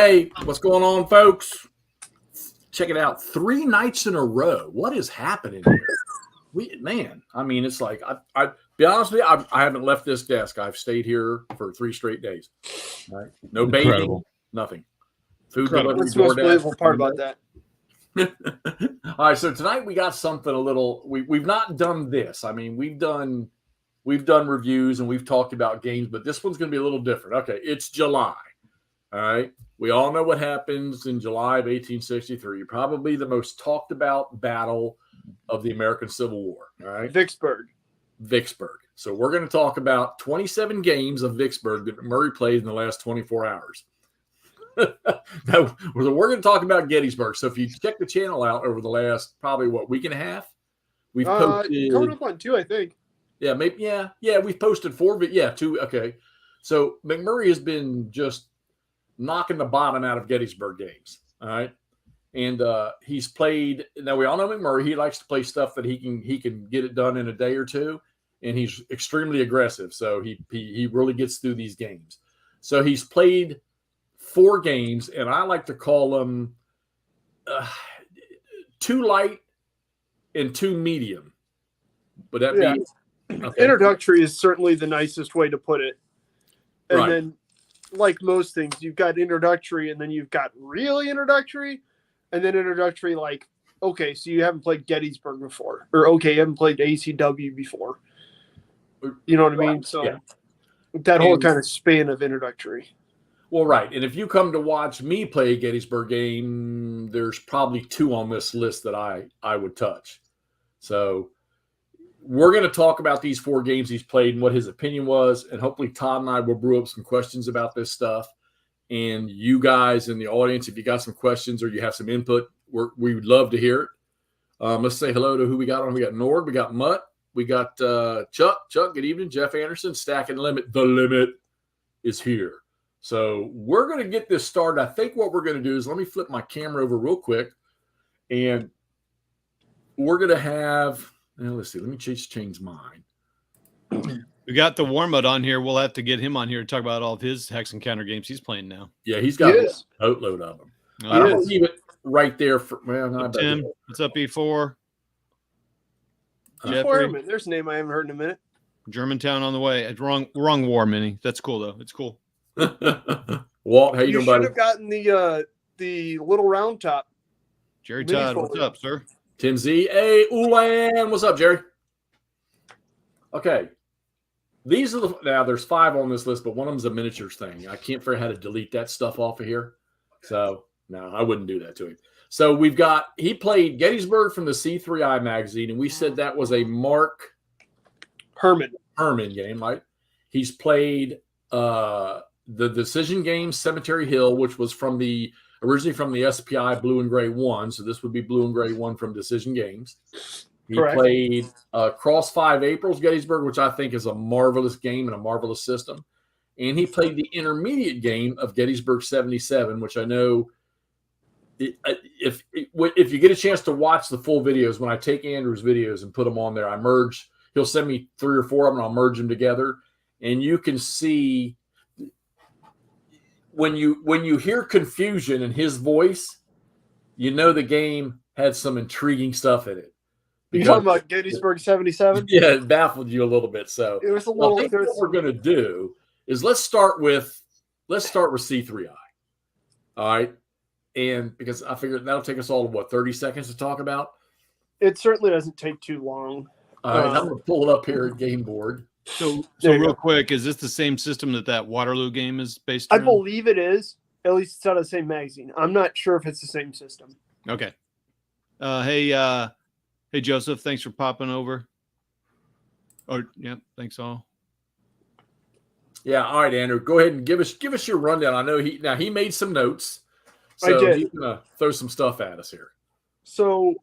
Hey, what's going on, folks? Check it out. 3 nights in a row. What is happening here? I mean, it's like, I be honest with you, I haven't left this desk. I've stayed here for 3 straight days. Right? No bathing, nothing. Food delivery. What's the most believable part about that? All right, so tonight we got something a little. We've not done this. I mean, we've done reviews and we've talked about games, but this one's going to be a little different. Okay, it's July. All right, we all know what happens in July of 1863. Probably the most talked about battle of the American Civil War. All right, Vicksburg. So we're going to talk about 27 games of Vicksburg that McMurray played in the last 24 hours. We're going to talk about Gettysburg. So if you check the channel out over the last probably week and a half, we've posted coming up on 2, I think. Yeah, maybe yeah. We've posted 4, but 2. Okay, so McMurray has been just knocking the bottom out of Gettysburg games. All right, and he's played. Now we all know McMurray. He likes to play stuff that he can get it done in a day or two, and he's extremely aggressive. So he really gets through these games. So he's played 4 games, and I like to call them 2 light and 2 medium. But that means introductory is certainly the nicest way to put it. And right. Then, like most things, you've got introductory, and then you've got really introductory, and then introductory like, okay, so you haven't played Gettysburg before, or okay, you haven't played ACW before. You know what I mean? So that whole kind of span of introductory. Well, right. And if you come to watch me play a Gettysburg game, there's probably 2 on this list that I would touch. So we're going to talk about these 4 games he's played and what his opinion was. And hopefully Todd and I will brew up some questions about this stuff. And you guys in the audience, if you got some questions or you have some input, we would love to hear it. Let's say hello to who we got on. We got Nord, we got Mutt, we got Chuck. Chuck, good evening. Jeff Anderson, Stack and Limit. The Limit is here. So we're going to get this started. I think what we're going to do is let me flip my camera over real quick. And we're going to have, let's see, let me change mine. We got the Warmut on here. We'll have to get him on here to talk about all of his Hex Encounter games he's playing now. Yeah, he's got a boatload of them. I'll leave it right there. Tim, what's up, E4? Foreman, there's a name I haven't heard in a minute. Germantown on the way. It's wrong war mini. That's cool, though. It's cool. Walt, how you doing, buddy? You should have gotten the little round top. Jerry Todd, what's up, sir? Tim Z. Hey, Ulan, what's up, Jerry? Okay. These are now there's 5 on this list, but one of them's a miniatures thing. I can't figure out how to delete that stuff off of here. So no, I wouldn't do that to him. So he played Gettysburg from the C3I magazine, and we said that was a Mark Herman game, right? He's played the decision game Cemetery Hill, which was originally from the SPI Blue and Gray 1. So this would be Blue and Gray 1 from Decision Games. He played Cross 5 April's Gettysburg, which I think is a marvelous game and a marvelous system. And he played the intermediate game of Gettysburg 77, which I know if you get a chance to watch the full videos, when I take Andrew's videos and put them on there, he'll send me 3 or 4 of them and I'll merge them together. And you can see when you hear confusion in his voice, you know the game had some intriguing stuff in it. You talking about Gettysburg 77? Yeah, it baffled you a little bit. So it was a little. I think what we're going to do is let's start with C3I. All right, and because I figured that'll take us all 30 seconds to talk about. It certainly doesn't take too long. All right, I'm going to pull it up here at Game Board. So real quick, is this the same system that Waterloo game is based on? I believe it is. At least it's out of the same magazine. I'm not sure if it's the same system. Okay. Hey, Joseph, thanks for popping over. Oh, yeah, thanks all. Yeah, all right, Andrew, go ahead and give us your rundown. I know he made some notes, so I did. He's gonna throw some stuff at us here. So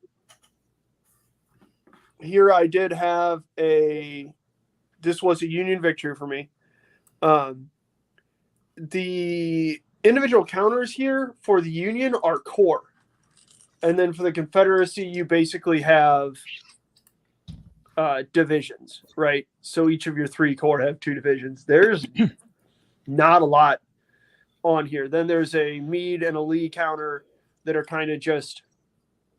here I did have this was a Union victory for me. The individual counters here for the Union are core. And then for the Confederacy, you basically have divisions, right? So each of your 3 corps have 2 divisions. There's not a lot on here. Then there's a Meade and a Lee counter that are kind of just,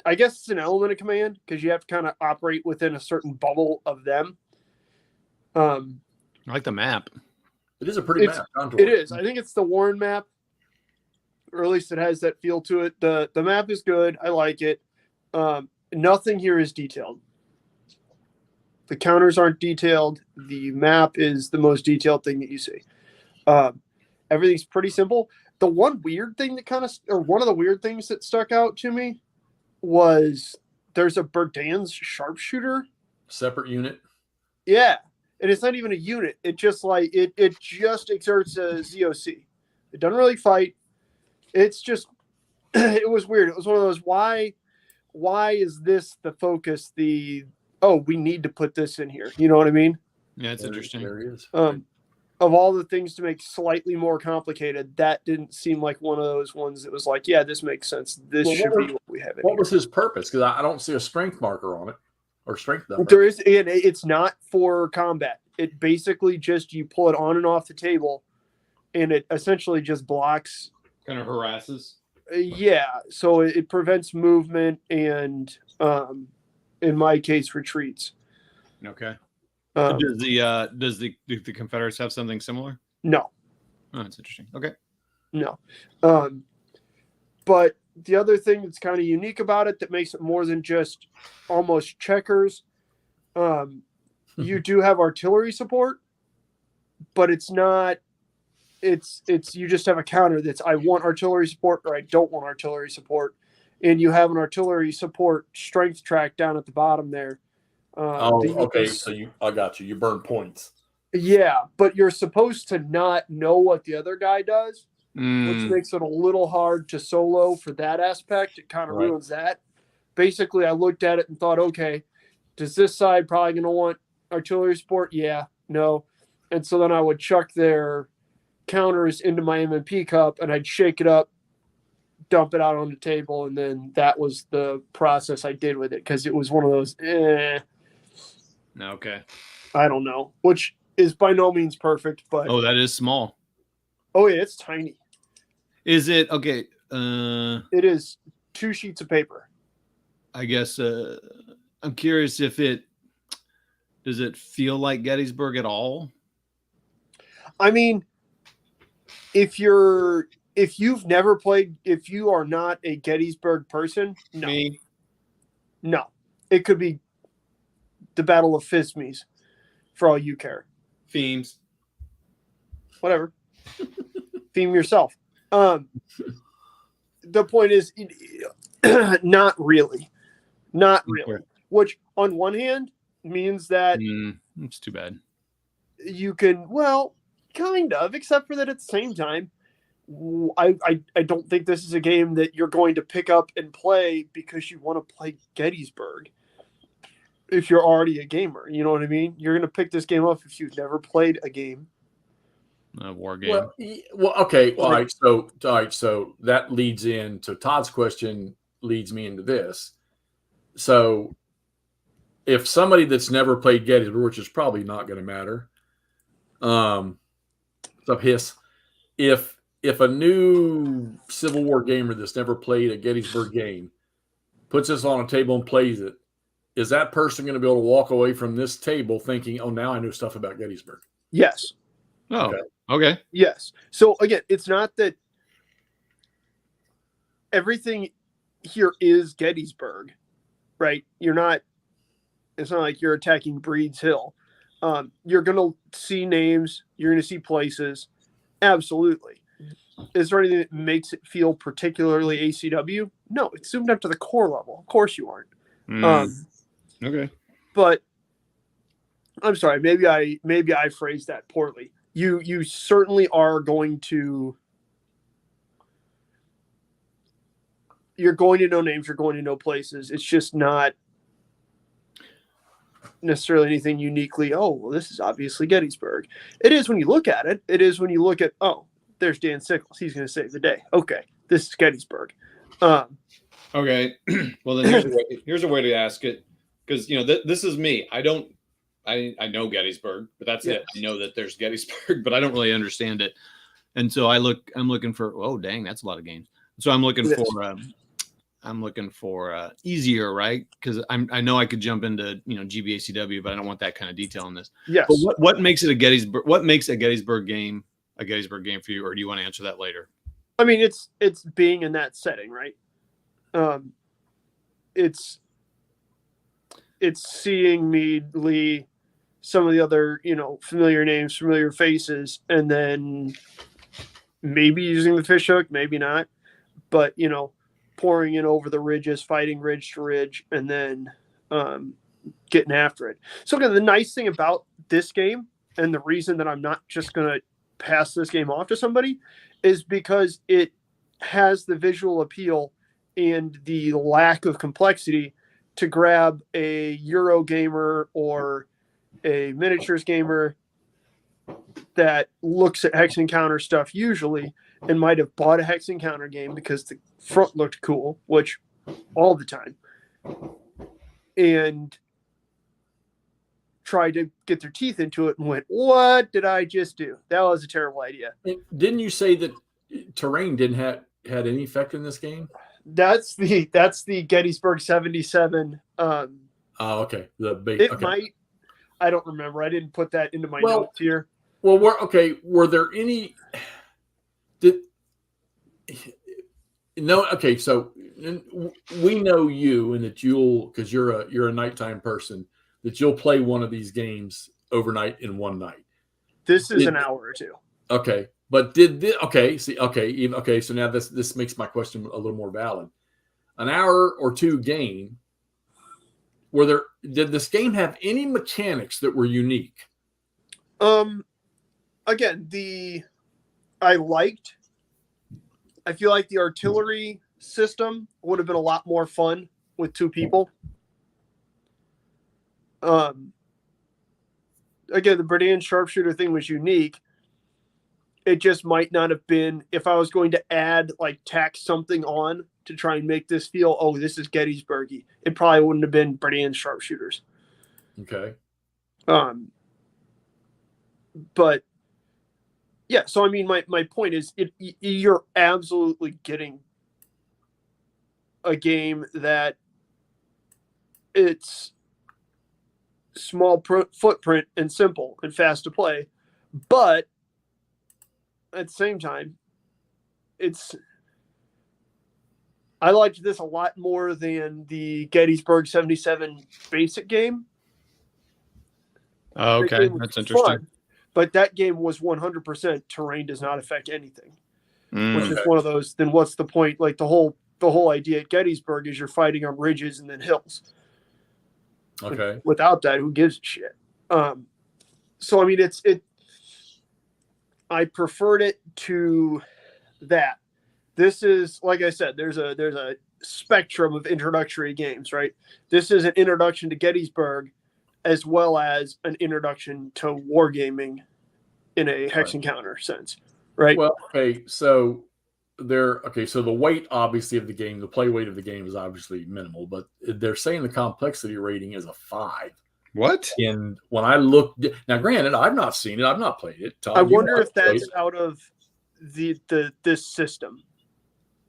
I guess it's an element of command because you have to kind of operate within a certain bubble of them. I like the map. It is a pretty map. Contour. It is. I think it's the Warren map, or at least it has that feel to it. The map is good. I like it. Nothing here is detailed. The counters aren't detailed. The map is the most detailed thing that you see. Everything's pretty simple. The one weird thing one of the weird things that stuck out to me was there's a Berdan's sharpshooter. Separate unit. Yeah. And it's not even a unit. It just like it just exerts a ZOC. It doesn't really fight. It's just it was weird. It was one of those why is this the focus? We need to put this in here. You know what I mean? Yeah, it's interesting. There he is. Of all the things to make slightly more complicated, that didn't seem like one of those ones that was like, yeah, this makes sense. This should be what we have. What was his purpose? Because I don't see a strength marker on it or strength number. There is, and it's not for combat. It basically just you pull it on and off the table, and it essentially just blocks. Kind of harasses. Yeah, so it prevents movement and, in my case, retreats. Okay. Does the Confederates have something similar? No. Oh, that's interesting. Okay. No. But the other thing that's kind of unique about it that makes it more than just almost checkers, you do have artillery support, but it's not. It's you just have a counter that's I want artillery support or I don't want artillery support, and you have an artillery support strength track down at the bottom there. Okay. So I got you. You burn points. Yeah, but you're supposed to not know what the other guy does, which makes it a little hard to solo for that aspect. It kind of ruins that. Basically, I looked at it and thought, okay, does this side probably going to want artillery support? Yeah, no. And so then I would chuck their counters into my MMP cup and I'd shake it up, dump it out on the table, and then that was the process I did with it because it was one of those, Okay. I don't know, which is by no means perfect, but that is small. Oh yeah, it's tiny. Is it okay? It is 2 sheets of paper. I guess I'm curious if does it feel like Gettysburg at all? I mean, if you've never played, if you are not a Gettysburg person, no. Me? No. It could be the Battle of Fismes for all you care. Themes. Whatever. Theme yourself. The point is, not really. Not really. Okay. Which, on one hand, means that it's too bad. you can, well, kind of, except for that at the same time, I don't think this is a game that you're going to pick up and play because you want to play Gettysburg. If you're already a gamer, you know what I mean? You're going to pick this game up if you've never played a game. A war game. Well, okay. All right. So that leads into Todd's question, leads me into this. So if somebody that's never played Gettysburg, which is probably not going to matter, it's a hiss. If a new Civil War gamer that's never played a Gettysburg game puts this on a table and plays it, is that person going to be able to walk away from this table thinking, oh, now I know stuff about Gettysburg? Yes. Oh, okay. Yes. So again, it's not that everything here is Gettysburg, right? It's not like you're attacking Breed's Hill. You're going to see names. You're going to see places. Absolutely. Is there anything that makes it feel particularly ACW? No, it's zoomed up to the core level. Of course you aren't. Okay. But I'm sorry, maybe I phrased that poorly. You certainly are going to. You're going to know names. You're going to know places. It's just not necessarily anything uniquely. Oh, well, this is obviously Gettysburg. It is when you look at it. It is when you look at. Oh, there's Dan Sickles. He's going to save the day. Okay, this is Gettysburg. Okay. Well, then here's a way to ask it, because this is me. I know Gettysburg, but that's it. I know that there's Gettysburg, but I don't really understand it. And so I'm looking for, oh dang, that's a lot of games. So I'm looking for easier, right? Because I know I could jump into GBACW, but I don't want that kind of detail in this. Yes. But what makes it a Gettysburg? What makes a Gettysburg game for you, or do you want to answer that later? I mean, it's being in that setting, right? It's seeing me some of the other familiar names, familiar faces, and then maybe using the fishhook, maybe not, but pouring in over the ridges, fighting ridge to ridge, and then getting after it. So again, the nice thing about this game, and the reason that I'm not just going to pass this game off to somebody, is because it has the visual appeal and the lack of complexity to grab a Euro gamer or a miniatures gamer that looks at Hex Encounter stuff usually and might have bought a Hex Encounter game because the front looked cool, which all the time, and tried to get their teeth into it and went, what did I just do? That was a terrible idea. Didn't you say that terrain didn't had any effect in this game? That's the Gettysburg 77. Oh, okay. Might. I don't remember. I didn't put that into my notes here. Well, were there any? Okay. So we know you, and that because you're a nighttime person, that you'll play one of these games overnight in one night. This is an hour or two. Okay. But did this? Okay. See. Okay. So now this makes my question a little more valid. An hour or two game. Did this game have any mechanics that were unique? Again, I feel like the artillery system would have been a lot more fun with two people. Again, the Brigadier sharpshooter thing was unique. It just might not have been, if I was going to tack something on to try and make this feel, oh, this is Gettysburg-y, it probably wouldn't have been Brigadier sharpshooters. Okay. But yeah, so I mean, my point is, you're absolutely getting a game that it's small footprint and simple and fast to play, but at the same time, I liked this a lot more than the Gettysburg 77 basic game. Oh, okay, that's interesting. Fun, but that game was 100% terrain does not affect anything, which is one of those. Then what's the point? Like the whole idea at Gettysburg is you're fighting on ridges and then hills. Okay. Without that, who gives a shit? So I mean, I preferred it to that. This is, like I said, there's a spectrum of introductory games, right? This is an introduction to Gettysburg as well as an introduction to wargaming in a Hex Encounter sense, right? Well, okay, so so the weight, obviously, of the game, the play weight of the game is obviously minimal, but they're saying the complexity rating is a 5. What? And when I looked, now granted, I've not seen it, I've not played it. Tom, I wonder if that's out of this system.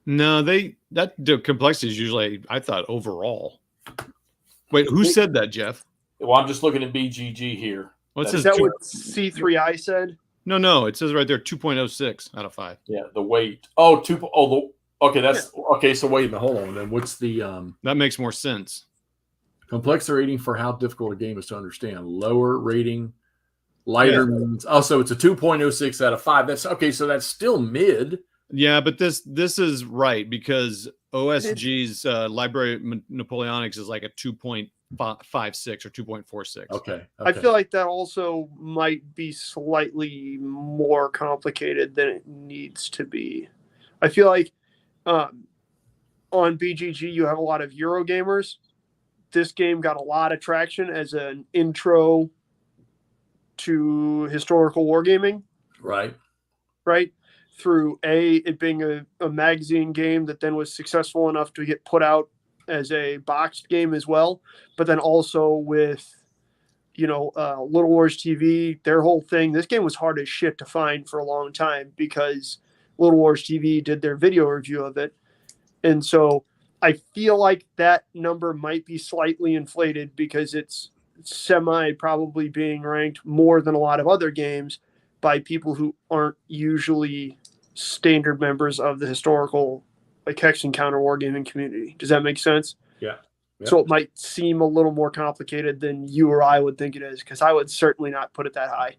No, the complexity is usually, I thought, overall. Wait, who said that, Jeff? Well, I'm just looking at BGG here. Is that what C3I said? No, it says right there 2.06 out of 5. Yeah, the weight. Okay, okay, so wait a minute, hold on. Then what's the that makes more sense. Complexity rating for how difficult a game is to understand. Lower rating, lighter means. So it's a 2.06 out of 5. That's okay, so that's still mid. Yeah, but this is right, because OSG's Library Napoleonics is like a 2.56 or 2.46. Okay. I feel like that also might be slightly more complicated than it needs to be. I feel like on BGG you have a lot of Euro gamers. This game got a lot of traction as an intro to historical wargaming. Right. Through it being a magazine game that then was successful enough to get put out as a boxed game as well, but then also with Little Wars TV, their whole thing. This game was hard as shit to find for a long time because Little Wars TV did their video review of it. And so I feel like that number might be slightly inflated because it's semi probably being ranked more than a lot of other games by people who aren't usually standard members of the historical Hex and Counter wargaming community. Does that make sense? Yeah. Yep. So it might seem a little more complicated than you or I would think it is, because I would certainly not put it that high.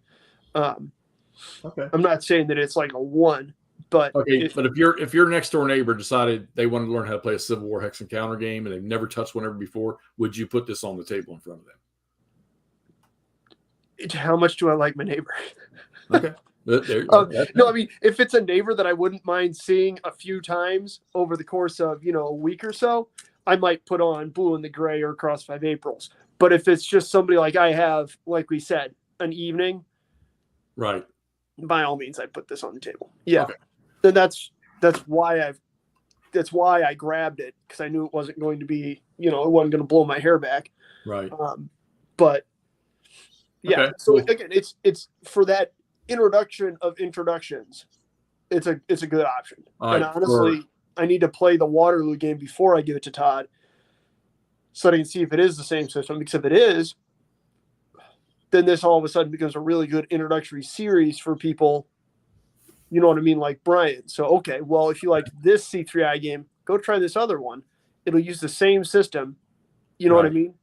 Okay. I'm not saying that it's like a 1, but if your next door neighbor decided they wanted to learn how to play a Civil War Hex and Counter game and they've never touched one ever before, would you put this on the table in front of them? How much do I like my neighbor? Okay. No, I mean, if it's a neighbor that I wouldn't mind seeing a few times over the course of, a week or so, I might put on Blue and the Gray or Cross 5 Aprils. But if it's just somebody like I have, like we said, an evening, right? By all means, I'd put this on the table. Yeah. Okay. Then that's why I grabbed it, because I knew it wasn't going to be, it wasn't going to blow my hair back. Right. But yeah. Okay, So cool. again, it's for that introduction of introductions. It's a good option. All and right, honestly, I need to play the Waterloo game before I give it to Todd, so that I can see if it is the same system. Because if it is, then this all of a sudden becomes a really good introductory series for people. You know what I mean? Like Brian. So, okay, well, if you like this C3I game, go try this other one. It'll use the same system. You know what I mean?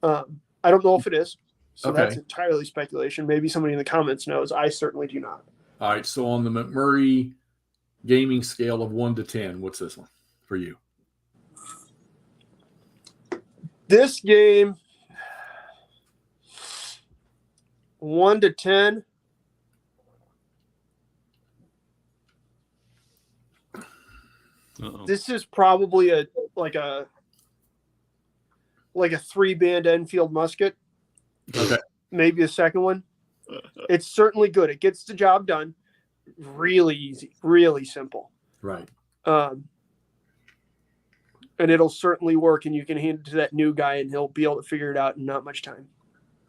I don't know if it is. So that's entirely speculation. Maybe somebody in the comments knows. I certainly do not. All right. So on the McMurray gaming scale of 1 to 10, what's this one for you? This game, 1 to 10. Uh-oh. This is probably a 3-band Enfield musket. Okay. Maybe a second one. It's certainly good. It gets the job done. Really easy, really simple. Right. And it'll certainly work, and you can hand it to that new guy, and he'll be able to figure it out in not much time.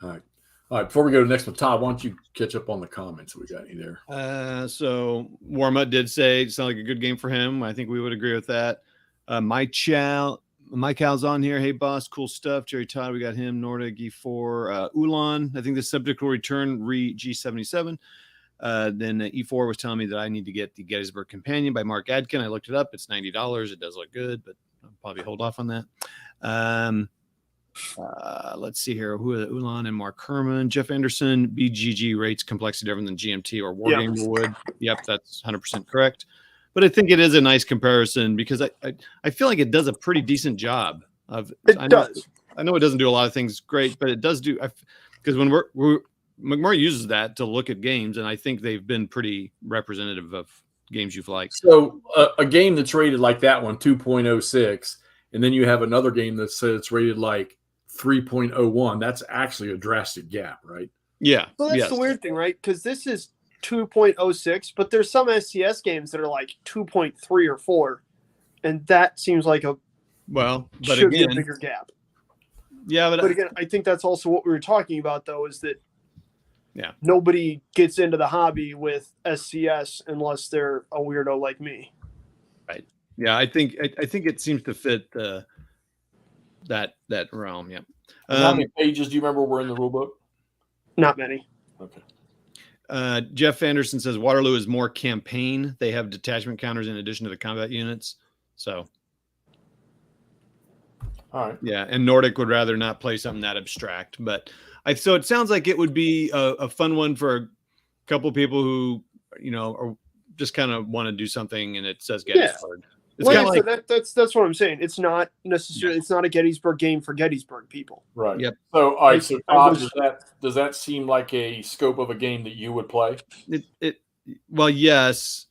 All right. All right. Before we go to the next one, Todd, why don't you catch up on the comments? We got any there? So Warma did say it sounded like a good game for him. I think we would agree with that. Mike Hal's on here. Hey, boss, cool stuff. Jerry Todd, we got him. Nordic E4. Ulan, I think the subject will return G77. Then E4 was telling me that I need to get the Gettysburg Companion by Mark Adkin. I looked it up. It's $90. It does look good, but I'll probably hold off on that. Let's see here. Who are Ulan and Mark Herman? Jeff Anderson, BGG rates complexity different than GMT or Wargamer would. Yep, that's 100% correct. But I think it is a nice comparison because I feel like it does a pretty decent job of. I know it doesn't do a lot of things great, but it does do. Because when McMurray uses that to look at games, and I think they've been pretty representative of games you've liked. So a game that's rated like that one, 2.06, and then you have another game that says it's rated like 3.01. That's actually a drastic gap, right? Yeah. Well, that's the weird thing, right? Because this is 2.06, but there's some SCS games that are like 2.3 or 4, and that seems like a bigger gap. Yeah, but again, I think that's also what we were talking about, though, is that yeah, nobody gets into the hobby with SCS unless they're a weirdo like me. Right. Yeah, I think it seems to fit that realm. Yeah. How many pages do you remember were in the rule book? Not many. Okay. Jeff Anderson says Waterloo is more campaign. They have detachment counters in addition to the combat units. So, all right. Yeah, and Nordic would rather not play something that abstract. But so it sounds like it would be a fun one for a couple of people who, are just kind of want to do something, and it says Gettysburg. Yeah. It's kind of like that's what I'm saying. It's not necessarily it's not a Gettysburg game for Gettysburg people. Right. Yep. So all right. So Todd, does that seem like a scope of a game that you would play? Well, yes.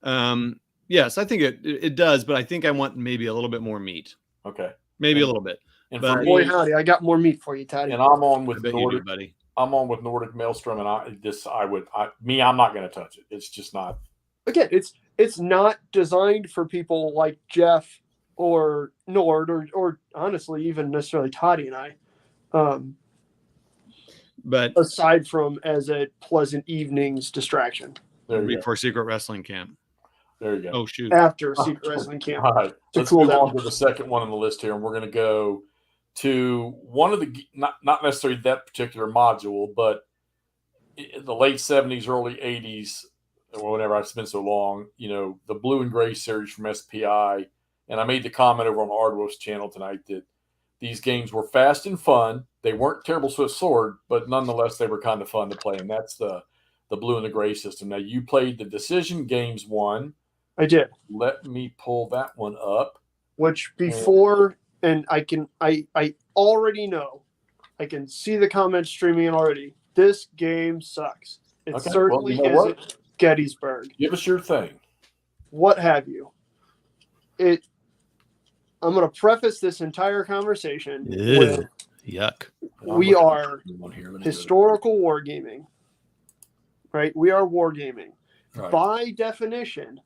Yes, I think it does, but I think I want maybe a little bit more meat. Okay. Maybe a little bit. And for boy howdy, I got more meat for you, Toddy. And I'm on with Nordic, buddy. I'm on with Nordic Maelstrom, and I'm not going to touch it. It's just not. Again, it's not designed for people like Jeff or Nord or honestly even necessarily Toddy and I. But aside from as a pleasant evening's distraction. There you go. before Secret Wrestling Camp. There you go. Oh shoot! After Secret Wrestling Camp. All right. To Let's cool move on down. to the second one on the list here, and we're going to go to one of the not necessarily that particular module, but in the late 70s, early 80s, or whenever it's been so long, the Blue and Gray series from SPI. And I made the comment over on Ardwolf's channel tonight that these games were fast and fun. They weren't terrible Swift Sword, but nonetheless, they were kind of fun to play. And that's the Blue and the Gray system. Now, you played the Decision Games one. I did. Let me pull that one up. Which before, and I already know, I can see the comments streaming in already. This game sucks. It Okay, certainly well, you know isn't Gettysburg. Give us your thing. What have you? I'm going to preface this entire conversation with Yuck. we are historical wargaming, right? We are wargaming. Right. By definition,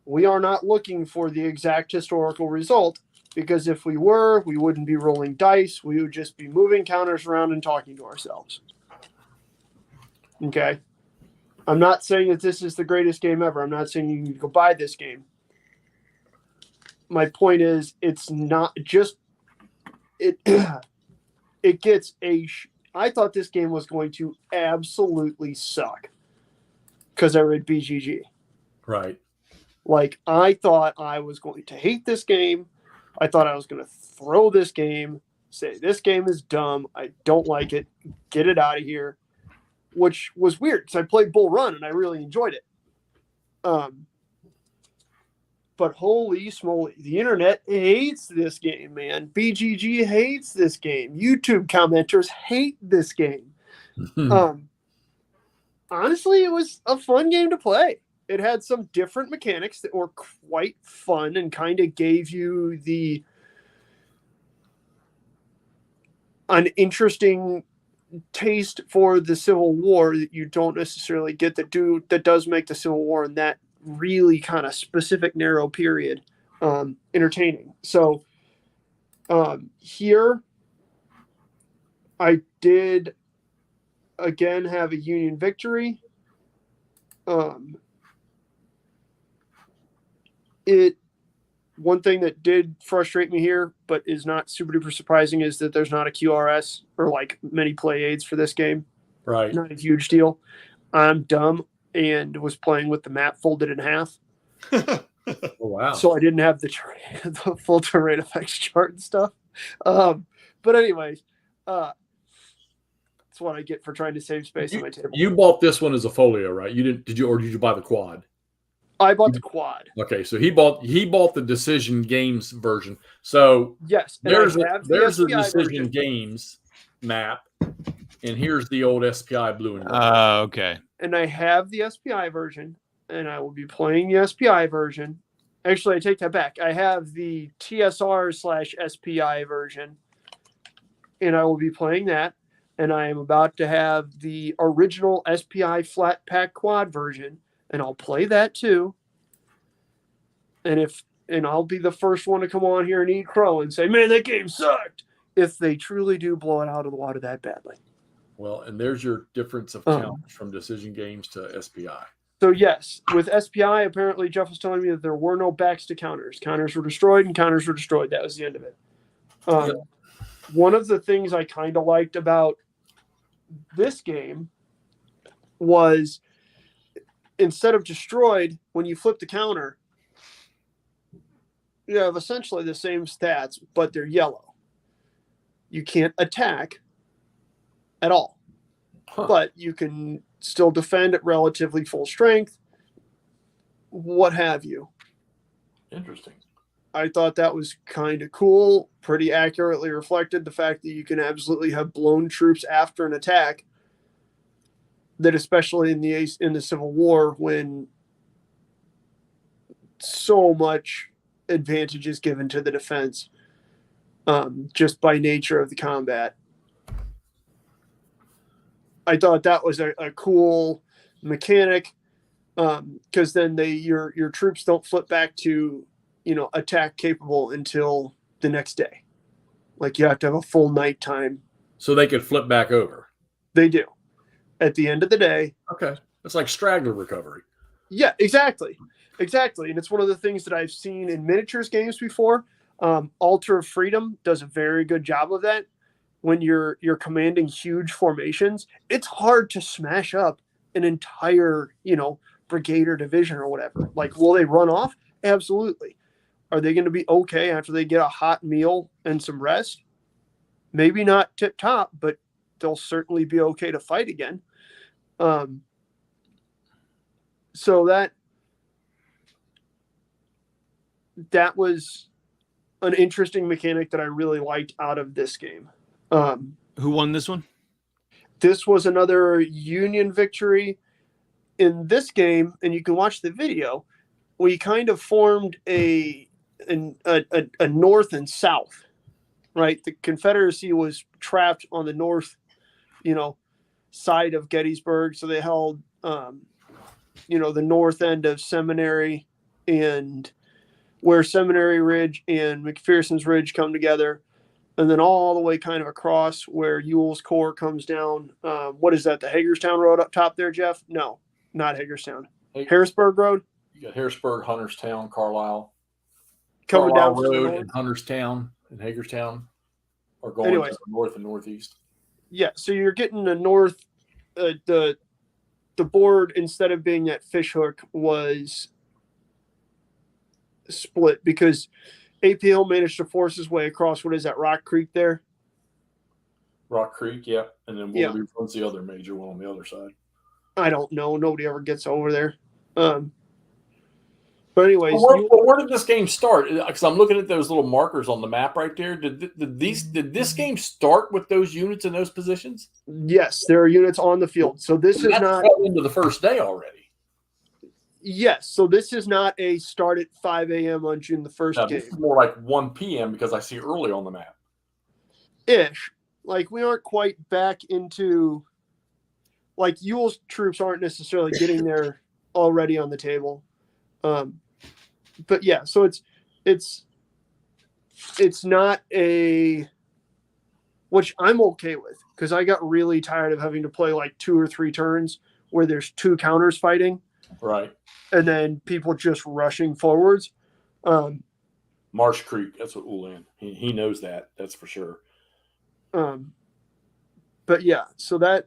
we are not looking for the exact historical result, because if we were, we wouldn't be rolling dice. We would just be moving counters around and talking to ourselves. Okay? I'm not saying that this is the greatest game ever. I'm not saying you can go buy this game. My point is, it's not just it. It gets I thought this game was going to absolutely suck because I read BGG. Right. Like, I thought I was going to hate this game. I thought I was going to throw this game, say this game is dumb. I don't like it. Get it out of here. Which was weird because I played Bull Run and I really enjoyed it. But holy smoly, the internet hates this game, man. BGG hates this game. YouTube commenters hate this game. Honestly, it was a fun game to play. It had some different mechanics that were quite fun and kind of gave you an interesting taste for the Civil War that you don't necessarily get that does make the Civil War in that really kind of specific narrow period entertaining. So here I did again have a Union victory. One thing that did frustrate me here, but is not super duper surprising, is that there's not a QRS or like many play aids for this game. Right. Not a huge deal. I'm dumb and was playing with the map folded in half. Oh, wow. So I didn't have the full terrain effects chart and stuff. But anyways, that's what I get for trying to save space on my table. You bought this one as a folio, right? Did you buy the quad? I bought the quad. Okay, so he bought the Decision Games version. So yes, there's a Decision version. Games map, and here's the old SPI Blue and Gray. Okay. And I have the SPI version, and I will be playing the SPI version. Actually, I take that back. I have the TSR/SPI version, and I will be playing that. And I am about to have the original SPI flat pack quad version, and I'll play that too. And I'll be the first one to come on here and eat crow and say, "Man, that game sucked," if they truly do blow it out of the water that badly. Well, and there's your difference of count from Decision Games to SPI. So yes, with SPI, apparently Jeff was telling me that there were no backs to counters. Counters were destroyed, and counters were destroyed. That was the end of it. One of the things I kind of liked about this game was, instead of destroyed, when you flip the counter, you have essentially the same stats, but they're yellow. You can't attack at all. But you can still defend at relatively full strength, what have you. Interesting. I thought that was kind of cool, pretty accurately reflected the fact that you can absolutely have blown troops after an attack, that especially in the Civil War, when so much advantage is given to the defense just by nature of the combat. I thought that was a cool mechanic, because then your troops don't flip back to attack capable until the next day. Like, you have to have a full nighttime So they could flip back over. They do. At the end of the day. Okay. It's like straggler recovery. Yeah, exactly. Exactly. And it's one of the things that I've seen in miniatures games before. Altar of Freedom does a very good job of that. When you're commanding huge formations, it's hard to smash up an entire, brigade or division or whatever. Like, will they run off? Absolutely. Are they going to be okay after they get a hot meal and some rest? Maybe not tip top, but they'll certainly be okay to fight again. So that was an interesting mechanic that I really liked out of this game. Who won this one? This was another Union victory. In this game, and you can watch the video, we kind of formed a north and south, right? The Confederacy was trapped on the north, side of Gettysburg. So they held, the north end of Seminary, and where Seminary Ridge and McPherson's Ridge come together. And then all the way kind of across where Ewell's Corps comes down. What is that? The Hagerstown Road up top there, Jeff? No, not Hagerstown. Harrisburg Road? You got Harrisburg, Hunterstown, Carlisle. Coming down Road in Hunterstown and Hagerstown are going to the north and northeast. Yeah, so you're getting the north, the board, instead of being at Fishhook, was split because APL managed to force his way across, what is that, Rock Creek there? Rock Creek, yeah. And then what's the other major one on the other side? I don't know. Nobody ever gets over there. But anyways. Where did this game start? Because I'm looking at those little markers on the map right there. Did this game start with those units in those positions? Yes, there are units on the field. So this is not into the first day already. Yes, so this is not a start at 5 a.m. on June the 1st game. This is more like 1 p.m. because I see early on the map. Ish. Like, we aren't quite back into, like, Ewell's troops aren't necessarily getting there already on the table. But yeah, so it's not a, which I'm okay with, because I got really tired of having to play like 2 or 3 turns where there's 2 counters fighting. Right. And then people just rushing forwards. Marsh Creek, that's what Ulan. He knows that. That's for sure. But yeah, so that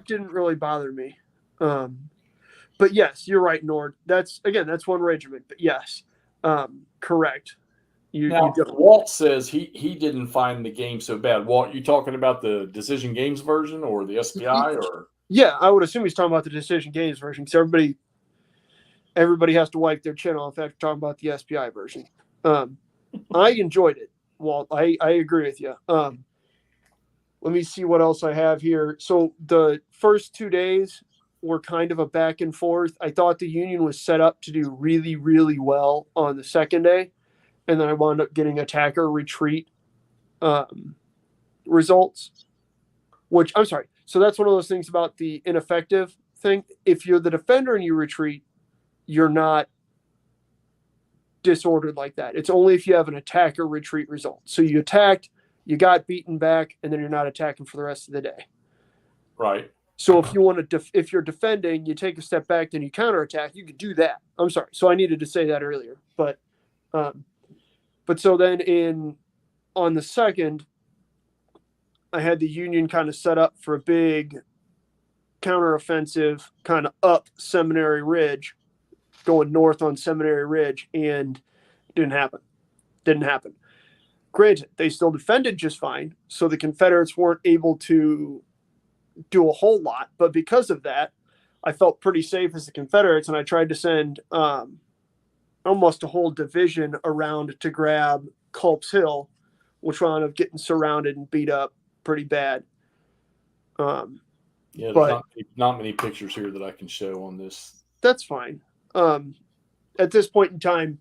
didn't really bother me. But yes, you're right, Nord. That's one regiment. But yes, correct. Walt says he didn't find the game so bad. Walt, you talking about the Decision Games version or the SPI or? Yeah, I would assume he's talking about the Decision Games version, because everybody has to wipe their chin off after talking about the SPI version. I enjoyed it, Walt. I agree with you. Let me see what else I have here. So the first 2 days were kind of a back and forth. I thought the Union was set up to do really, really well on the second day, and then I wound up getting attacker retreat results, which, I'm sorry. So that's one of those things about the ineffective thing. If you're the defender and you retreat, you're not disordered like that. It's only if you have an attacker retreat result. So you attacked, you got beaten back, and then you're not attacking for the rest of the day. Right. So if you want to, if you're defending, you take a step back, then you counterattack. You could do that. I'm sorry. So I needed to say that earlier, but so then on the second, I had the Union kind of set up for a big counteroffensive, kind of up Seminary Ridge, going north on Seminary Ridge, and didn't happen. Granted, they still defended just fine, so the Confederates weren't able to do a whole lot, but because of that, I felt pretty safe as the Confederates, and I tried to send almost a whole division around to grab Culp's Hill, which wound up getting surrounded and beat up pretty bad. Yeah, but not many pictures here that I can show on this. That's fine. At this point in time,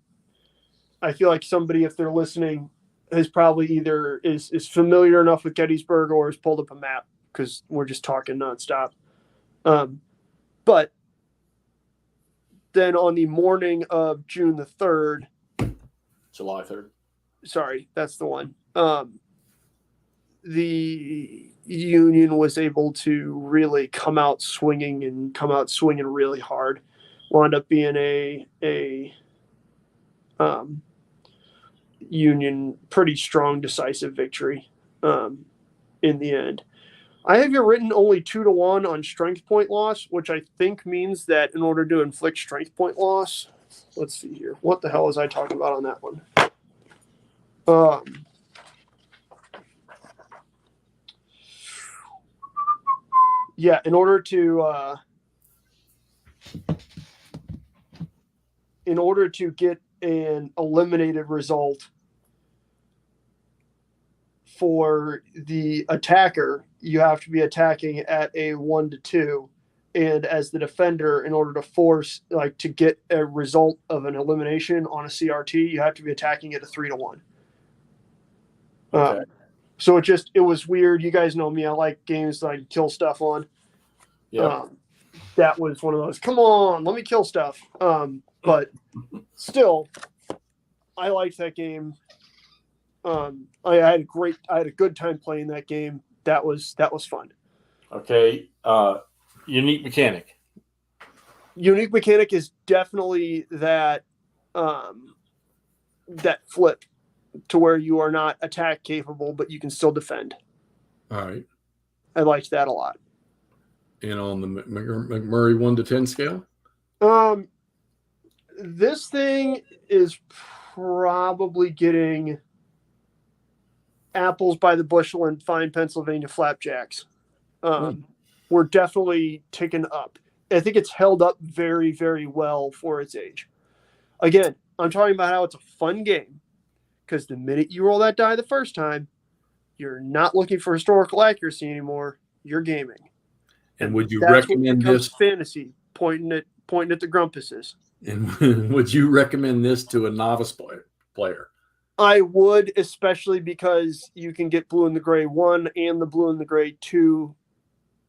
I feel like somebody, if they're listening, has probably either is familiar enough with Gettysburg or has pulled up a map, because we're just talking nonstop. But then on the morning of June the 3rd, July 3rd. Sorry, that's the one. the Union was able to really come out swinging really hard. Wound up being a Union pretty strong, decisive victory in the end. I have you written only 2-1 on strength point loss, which I think means that in order to inflict strength point loss, let's see here. What the hell was I talking about on that one? Yeah, in order to get an eliminated result for the attacker, you have to be attacking at a 1-2, and as the defender, in order to force to get a result of an elimination on a CRT, you have to be attacking at a 3-1. Okay. So it was weird. You guys know me. I like games that I kill stuff on. Yeah. That was one of those. Come on, let me kill stuff. But still, I liked that game. I had a good time playing that game. That was fun. Okay. Unique mechanic. Unique mechanic is definitely that that flip to where you are not attack capable, but you can still defend. All right. I liked that a lot. And on the McMurray 1 to 10 scale? This thing is probably getting apples by the bushel and fine Pennsylvania flapjacks. We're definitely ticking up. I think it's held up very, very well for its age. Again, I'm talking about how it's a fun game, because the minute you roll that die the first time, you're not looking for historical accuracy anymore. You're gaming. And would you That's recommend what becomes this? fantasy, pointing at the grumpuses. And would you recommend this to a novice player? I would, especially because you can get Blue and the Gray 1 and the Blue and the Gray 2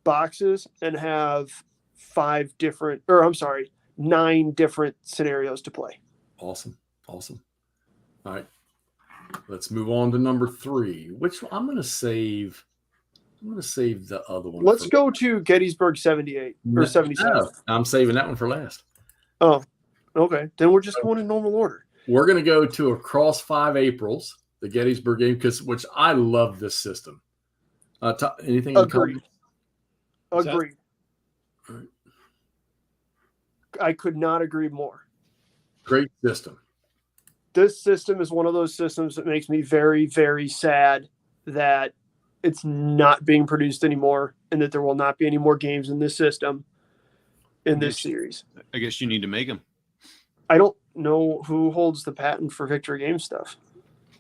boxes and have 9 different scenarios to play. Awesome. All right. Let's move on to number 3, which I'm going to save the other one. Let's go to Gettysburg 78 or 77. No, I'm saving that one for last. Oh, okay. Then we're just going in normal order. We're going to go to Across 5 Aprils, the Gettysburg game, which I love this system. Anything? Agreed. Right. I could not agree more. Great system. This system is one of those systems that makes me very, very sad that it's not being produced anymore and that there will not be any more games in this system in this series. I guess you need to make them. I don't know who holds the patent for Victory Game stuff.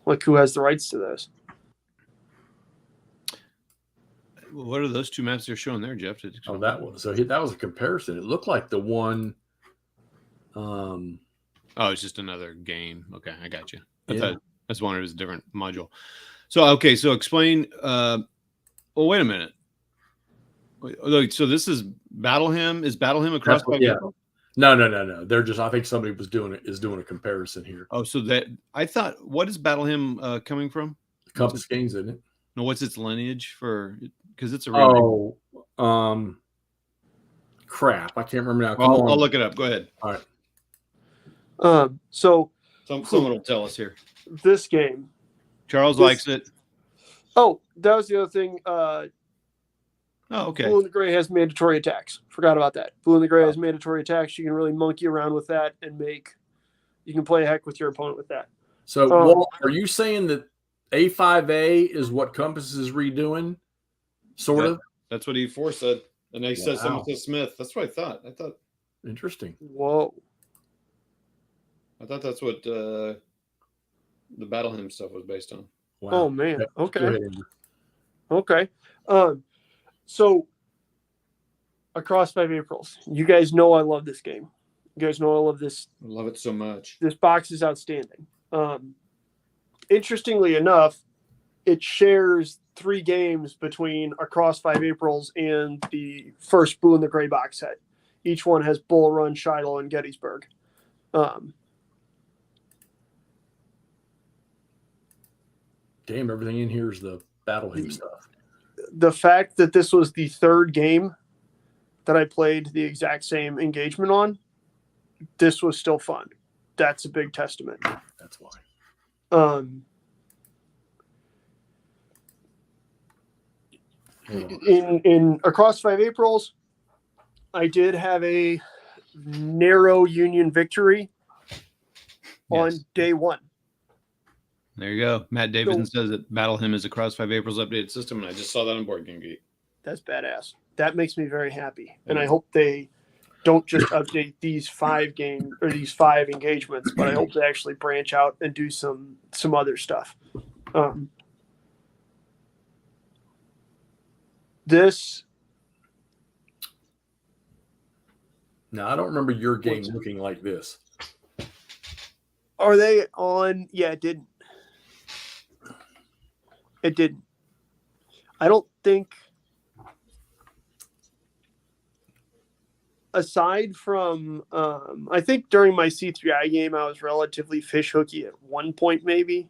Like, who has the rights to this? What are those 2 maps they're showing there, Jeff? That was a comparison. It looked like the one. It's just another game. Okay, I got you. I Yeah. was wondering it was a different module. So explain. Wait a minute. So this is Battle Hymn. Is Battle Hymn across? Yeah. No. They're just. I think somebody is doing a comparison here. Oh, so that I thought. What is Battle Hymn coming from? Compass Games, isn't it? No, what's its lineage for? Because it's a crap. I can't remember now. I'll look it up. Go ahead. All right. So someone will tell us here. This game. Charles likes it. Oh, that was the other thing. Okay. Blue and the Gray has mandatory attacks. Forgot about that. Blue and the Gray has mandatory attacks. You can really monkey around with that and you can play heck with your opponent with that. So, Walt, are you saying that A5A is what Compass is redoing? Sort of? That's what E4 said. And they said someone said Smith. That's what I thought. Interesting. Whoa. I thought that's what the Battle Hymn stuff was based on. Wow. Oh, man. Okay. Okay. So, Across 5 Aprils. You guys know I love this game. You guys know I love this. I love it so much. This box is outstanding. Interestingly enough, it shares 3 games between Across 5 Aprils and the first Blue and the Gray box set. Each one has Bull Run, Shiloh, and Gettysburg. Damn, everything in here is the Battle Hymn stuff. The fact that this was the third game that I played the exact same engagement on, this was still fun. That's a big testament. That's why. In Across 5 Aprils, I did have a narrow Union victory on day one. There you go. Matt Davidson says that Battle Hymn is a Cross 5 April's updated system, and I just saw that on Board Game Geek. That's badass. That makes me very happy, and I hope they don't just update these 5 engagements, but I hope they actually branch out and do some other stuff. This. Now, I don't remember your game looking like this. Are they on? Yeah, it didn't. It didn't. I don't think, aside from, I think during my C3I game, I was relatively fish hooky at one point, maybe.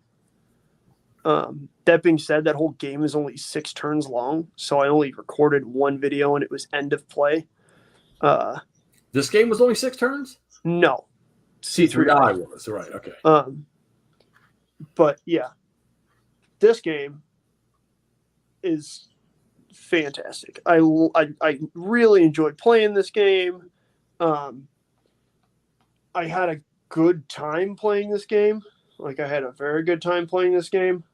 That being said, that whole game is only 6 turns long, so I only recorded one video, and it was end of play. This game was only 6 turns? No. C3I was, right, okay. But, yeah. This game is fantastic. I really enjoyed playing this game. I had a good time playing this game. Like, I had a very good time playing this game.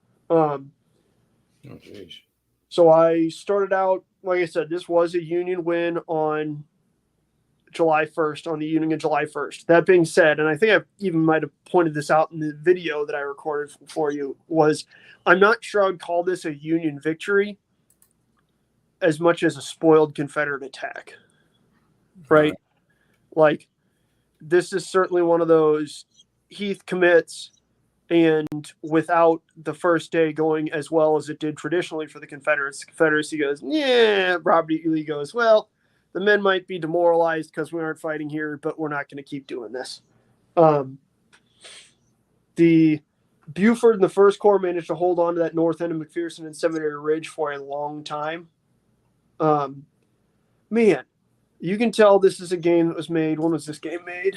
So I started out, like I said, this was a Union win on July 1st, on the evening of July 1st. That being said, and I think I even might have pointed this out in the video that I recorded for you, was I'm not sure I'd call this a Union victory as much as a spoiled Confederate attack, right? Like, this is certainly one of those Heath commits, and without the first day going as well as it did traditionally for the Confederates, the Confederacy goes, yeah, Robert E. Lee goes, well, the men might be demoralized because we aren't fighting here, but we're not going to keep doing this. The Buford and the First Corps managed to hold on to that north end of McPherson and Seminary Ridge for a long time. Man, you can tell this is a game that was made. When was this game made?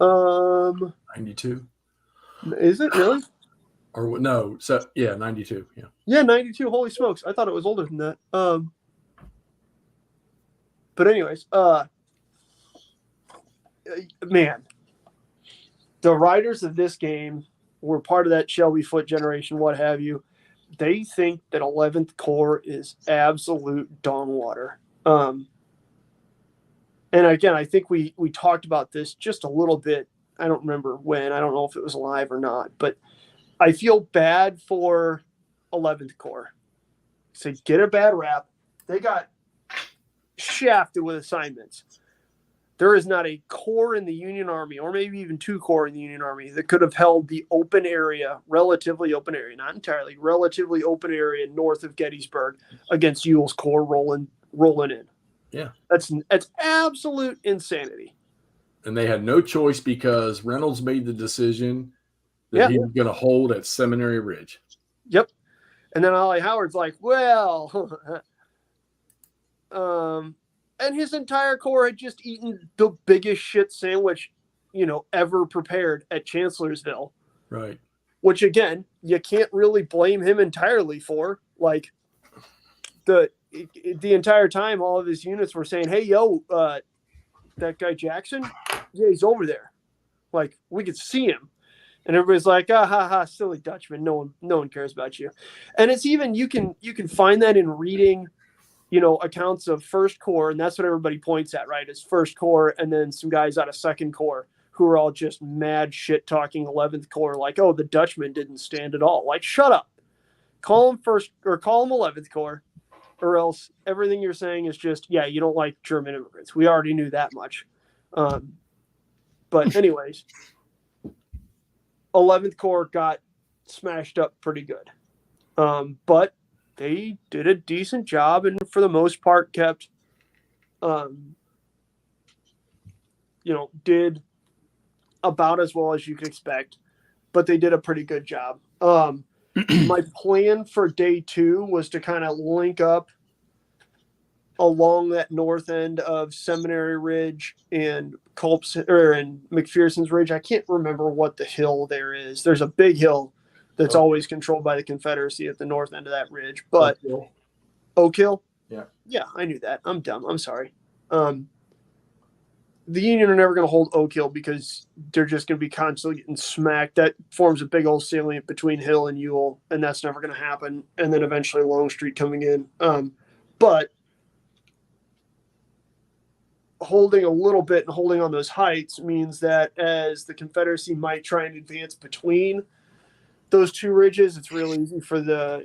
92. Is it really? Or no? So yeah, 92. Yeah. Yeah, 92. Holy smokes! I thought it was older than that. But anyways, man, the writers of this game were part of that Shelby Foote generation, what have you. They think that 11th Corps is absolute dong water. And again, I think we talked about this just a little bit. I don't remember when. I don't know if it was live or not. But I feel bad for 11th Corps. So get a bad rap. They got shafted with assignments. There is not a corps in the Union Army, or maybe even 2 corps in the Union Army, that could have held the open area, relatively open area, not entirely, relatively open area north of Gettysburg against Ewell's Corps rolling in. Yeah. That's absolute insanity. And they had no choice because Reynolds made the decision that he was going to hold at Seminary Ridge. Yep. And then Ollie Howard's like, well, and his entire corps had just eaten the biggest shit sandwich, ever prepared at Chancellorsville. Right. Which, again, you can't really blame him entirely for. Like, the entire time, all of his units were saying, hey, yo, that guy Jackson, yeah, he's over there. Like, we could see him. And everybody's like, ah, ha, ha, silly Dutchman. No one cares about you. And it's even, you can find that in reading, accounts of First Corps, and that's what everybody points at, right? Is First Corps, and then some guys out of Second Corps who are all just mad shit talking 11th Corps, like, oh, the Dutchman didn't stand at all. Like, shut up. Call him 11th Corps, or else everything you're saying is just, yeah, you don't like German immigrants. We already knew that much. But anyways, 11th Corps got smashed up pretty good. But they did a decent job, and for the most part kept, did about as well as you could expect, but they did a pretty good job. my plan for day 2 was to kind of link up along that north end of Seminary Ridge and and McPherson's Ridge. I can't remember what the hill there is. There's a big hill that's always controlled by the Confederacy at the north end of that ridge. But Oak Hill? Yeah, I knew that. I'm dumb. I'm sorry. The Union are never going to hold Oak Hill because they're just going to be constantly getting smacked. That forms a big old salient between Hill and Ewell, and that's never going to happen. And then eventually Longstreet coming in. But holding a little bit and holding on those heights means that as the Confederacy might try and advance between those two ridges, it's real easy for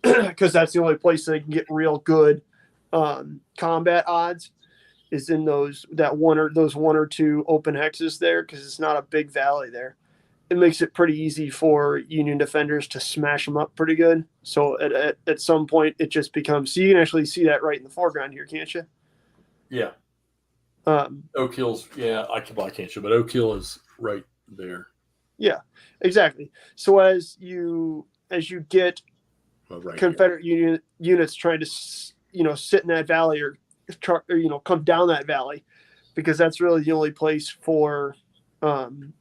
because that's the only place they can get real good combat odds is in those one or two open hexes there, because it's not a big valley there. It makes it pretty easy for Union defenders to smash them up pretty good. So at some point it just becomes, so you can actually see that right in the foreground here, can't you? Yeah. Oak Hill's, I can't show, but Oak Hill is right there. Yeah, exactly. So as you get Confederate units trying to, sit in that valley or come down that valley, because that's really the only place for them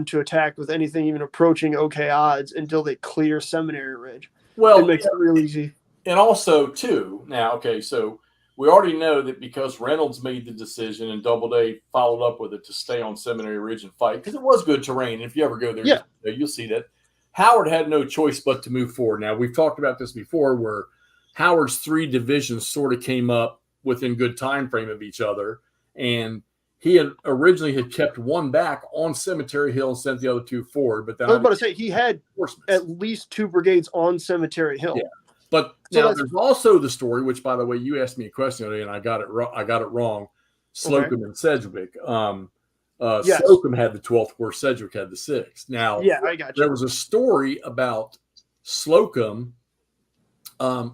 to attack with anything even approaching okay odds until they clear Seminary Ridge. Well, it makes it real easy. And also, too, now, so we already know that because Reynolds made the decision and Doubleday followed up with it to stay on Seminary Ridge and fight, because it was good terrain. If you ever go there, you'll see that Howard had no choice but to move forward. Now, we've talked about this before, where Howard's 3 divisions sort of came up within good time frame of each other, and he had originally kept one back on Cemetery Hill and sent the other 2 forward. But then I was about to say he had at least 2 brigades on Cemetery Hill. Yeah. But now there's also the story, which, by the way, you asked me a question today, and I got it wrong. Slocum and Sedgwick. Slocum had the 12th Corps. Sedgwick had the 6th. Now, I got you. There was a story about Slocum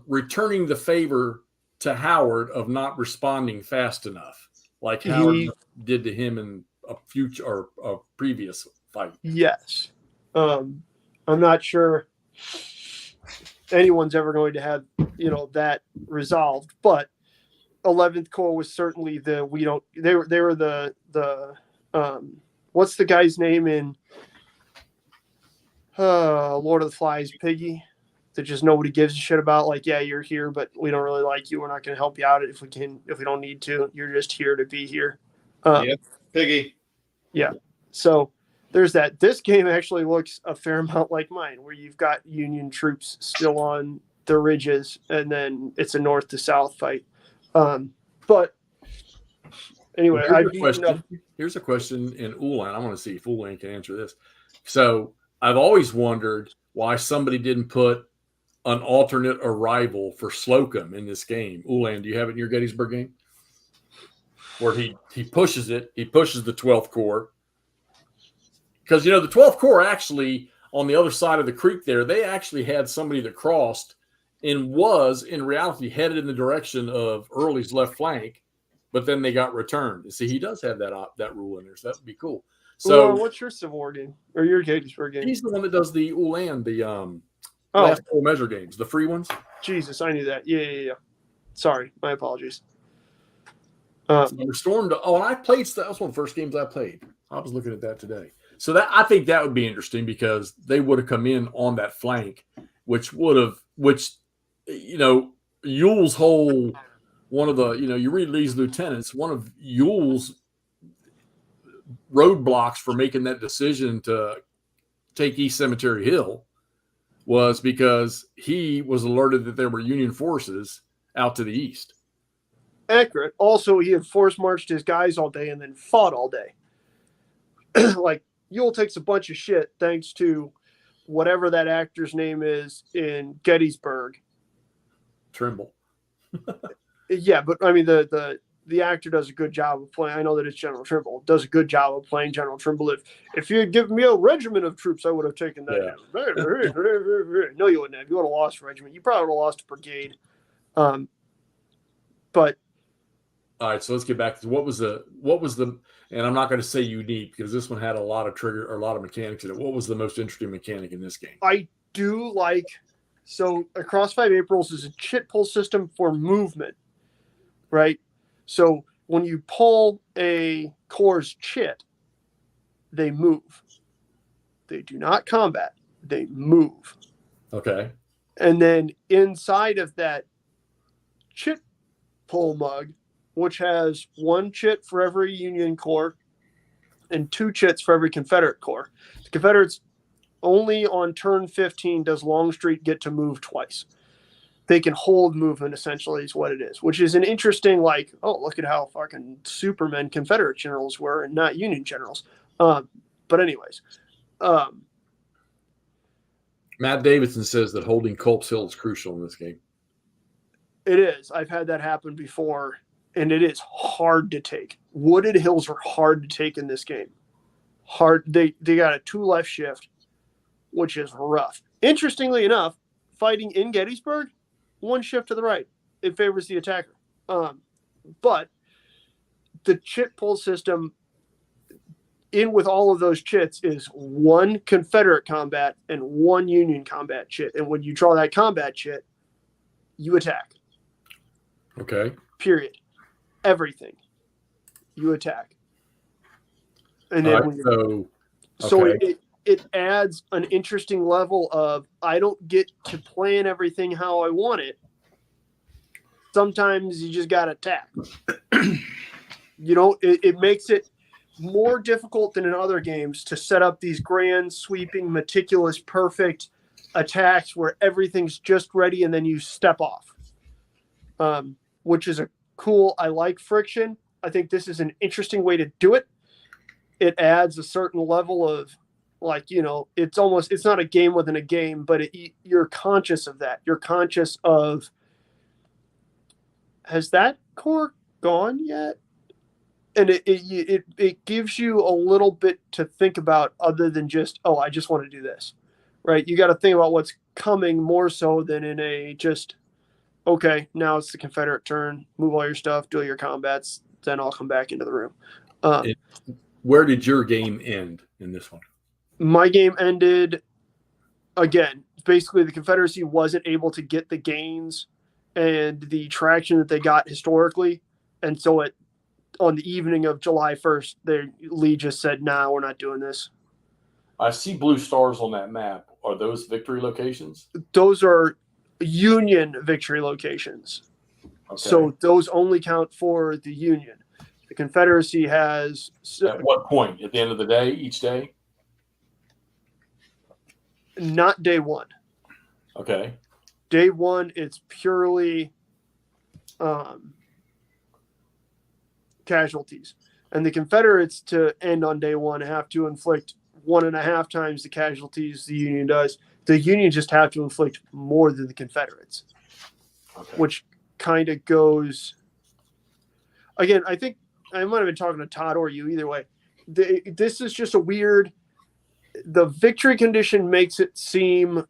returning the favor to Howard of not responding fast enough, like Howard did to him in a previous fight. Yes. I'm not sure anyone's ever going to have that resolved, but 11th Corps was certainly they were the what's the guy's name in Lord of the Flies, Piggy, that just nobody gives a shit about, like, you're here but we don't really like you, we're not going to help you out if we don't need to, you're just here to be here. Piggy. So there's that. This game actually looks a fair amount like mine, where you've got Union troops still on the ridges, and then it's a north to south fight. But anyway, here's a question in Ulan. I want to see if Ulan can answer this. So I've always wondered why somebody didn't put an alternate arrival for Slocum in this game. Ulan, do you have it in your Gettysburg game? Where he pushes it. He pushes the 12th Corps. Because, the 12th Corps actually, on the other side of the creek there, they actually had somebody that crossed and was, in reality, headed in the direction of Early's left flank, but then they got returned. See, he does have that rule in there, so that would be cool. So, what's your Civil War game? Or your Gettysburg game? He's the one that does the Ulan, the last full measure games, the free ones. Jesus, I knew that. Yeah. Sorry, my apologies. Stormed. And I played. That was one of the first games I played. I was looking at that today. So I think that would be interesting, because they would have come in on that flank, which Ewell's whole, one of the, you read Lee's lieutenants, one of Ewell's roadblocks for making that decision to take East Cemetery Hill was because he was alerted that there were Union forces out to the east. Accurate. Also, he had force marched his guys all day and then fought all day. Like, Ewell takes a bunch of shit thanks to whatever that actor's name is in Gettysburg. Trimble. Yeah, but I mean the actor does a good job of playing. I know that it's General Trimble. Does a good job of playing General Trimble. If you had given me a regiment of troops, I would have taken that. Yeah. No, you wouldn't have. You would have lost a regiment. You probably would have lost a brigade. But all right, so let's get back to what was the, and I'm not going to say unique, because this one had a lot of mechanics in it. What was the most interesting mechanic in this game? I do like, so Across 5 Aprils is a chit pull system for movement, right? So when you pull a Corps chit, they move. They do not combat. They move. Okay. And then inside of that chit pull mug, which has 1 chit for every Union Corps and 2 chits for every Confederate Corps. The Confederates only on turn 15 does Longstreet get to move twice. They can hold movement, essentially, is what it is, which is an interesting, like, oh, look at how fucking Superman Confederate generals were and not Union generals. But anyways, Matt Davidson says that holding Culp's Hill is crucial in this game. it is. I've had that happen before, and it is hard to take. Wooded hills are hard to take in this game. Hard. They got a 2 left shift, which is rough. Interestingly enough, fighting in Gettysburg, 1 shift to the right. It favors the attacker. But the chit pull system in with all of those chits is 1 Confederate combat and 1 Union combat chit. And when you draw that combat chit, you attack. Okay. Period. Everything. You attack. And then it adds an interesting level of, I don't get to plan everything how I want it. Sometimes you just got to attack. It makes it more difficult than in other games to set up these grand, sweeping, meticulous, perfect attacks where everything's just ready and then you step off. Which is I like friction. I think this is an interesting way to do it. It adds a certain level of, like, it's not a game within a game, but you're conscious of that. You're conscious of, has that core gone yet? And it gives you a little bit to think about other than just, oh, I just want to do this, right? You got to think about what's coming more so than in a just, okay, now it's the Confederate turn, move all your stuff, do all your combats, then I'll come back into the room. Where did your game end in this one? My game ended, again, basically the Confederacy wasn't able to get the gains and the traction that they got historically. And so on the evening of July 1st, Lee just said, nah, we're not doing this. I see blue stars on that map. Are those victory locations? Those are Union victory locations. Okay. So those only count for the Union. The Confederacy has... At what point? At the end of the day, each day? Not day 1. Okay. Day 1, it's purely casualties. And the Confederates, to end on day 1, have to inflict 1.5 times the casualties the Union does. The Union just have to inflict more than the Confederates. Okay. Which kind of goes... Again, I think I might have been talking to Todd or you, either way. This is just a weird... The victory condition makes it seem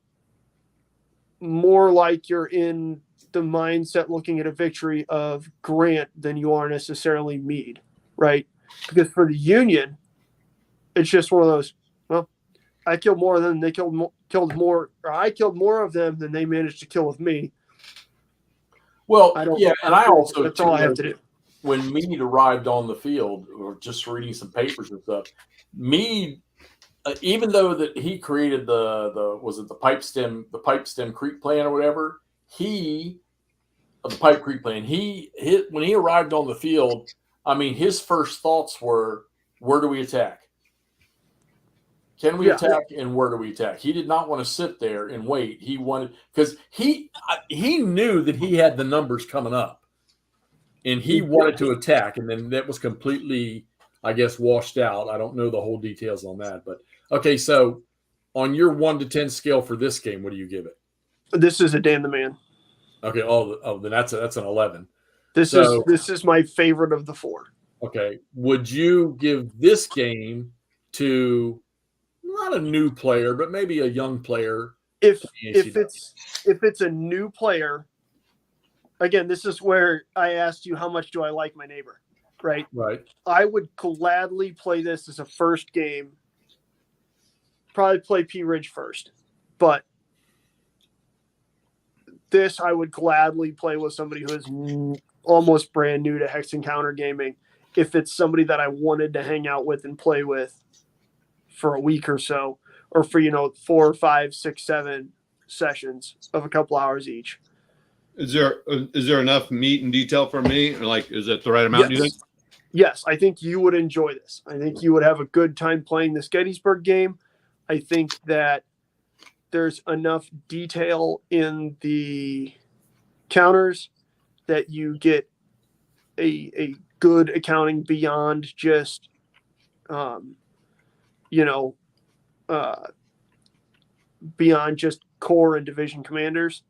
more like you're in the mindset looking at a victory of Grant than you are necessarily Meade, right? Because for the Union, it's just one of those, well, I killed more of them, they killed more, or I killed more of them than they managed to kill with me. Well, and I also, that's all I have to do. When Meade arrived on the field, or just reading some papers and stuff, Meade, even though that he created the pipe stem creek plan or whatever, the pipe creek plan, when he arrived on the field, I mean, his first thoughts were, where do we attack? Can we attack, and where do we attack? He did not want to sit there and wait. He wanted, because he knew that he had the numbers coming up, and he wanted to attack, and then that was completely, I guess, washed out. I don't know the whole details on that, but okay. So, on your 1 to 10 scale for this game, what do you give it? This is a Dan the Man. Okay. Then that's an 11. This is my favorite of the 4. Okay. Would you give this game to not a new player, but maybe a young player? If it's a new player, again, this is where I asked you how much do I like my neighbor, right? Right. I would gladly play this as a first game. Probably play P Ridge first, but this I would gladly play with somebody who is almost brand new to Hex Encounter gaming. If it's somebody that I wanted to hang out with and play with for a week or so, or for 4, 5, 6, 7 sessions of a couple hours each. Is there enough meat and detail for me? Like, is it the right amount? Yes. Do you think? Yes, I think you would enjoy this. I think you would have a good time playing this Gettysburg game. I think that there's enough detail in the counters that you get a good accounting beyond just, beyond just core and division commanders.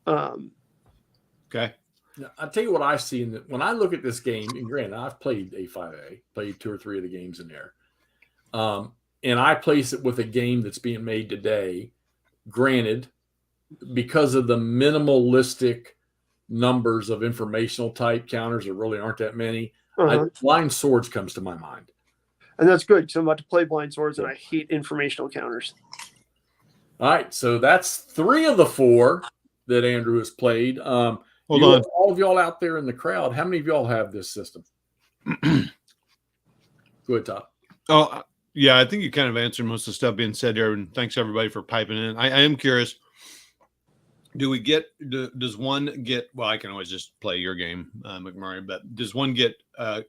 Okay. Now, I'll tell you what I see when I look at this game, and granted, I've played A5A, played 2 or 3 of the games in there. And I place it with a game that's being made today, granted, because of the minimalistic numbers of informational type counters, there really aren't that many. Blind Swords comes to my mind. And that's good because I'm about to play Blind Swords, and I hate informational counters. All right, so that's 3 of the 4 that Andrew has played. Hold on. All of y'all out there in the crowd, how many of y'all have this system? Go ahead, Todd. Oh, yeah, I think you kind of answered most of the stuff being said here, and thanks everybody for piping in. I am curious. Does one get, well, I can always just play your game, McMurray, but does one get,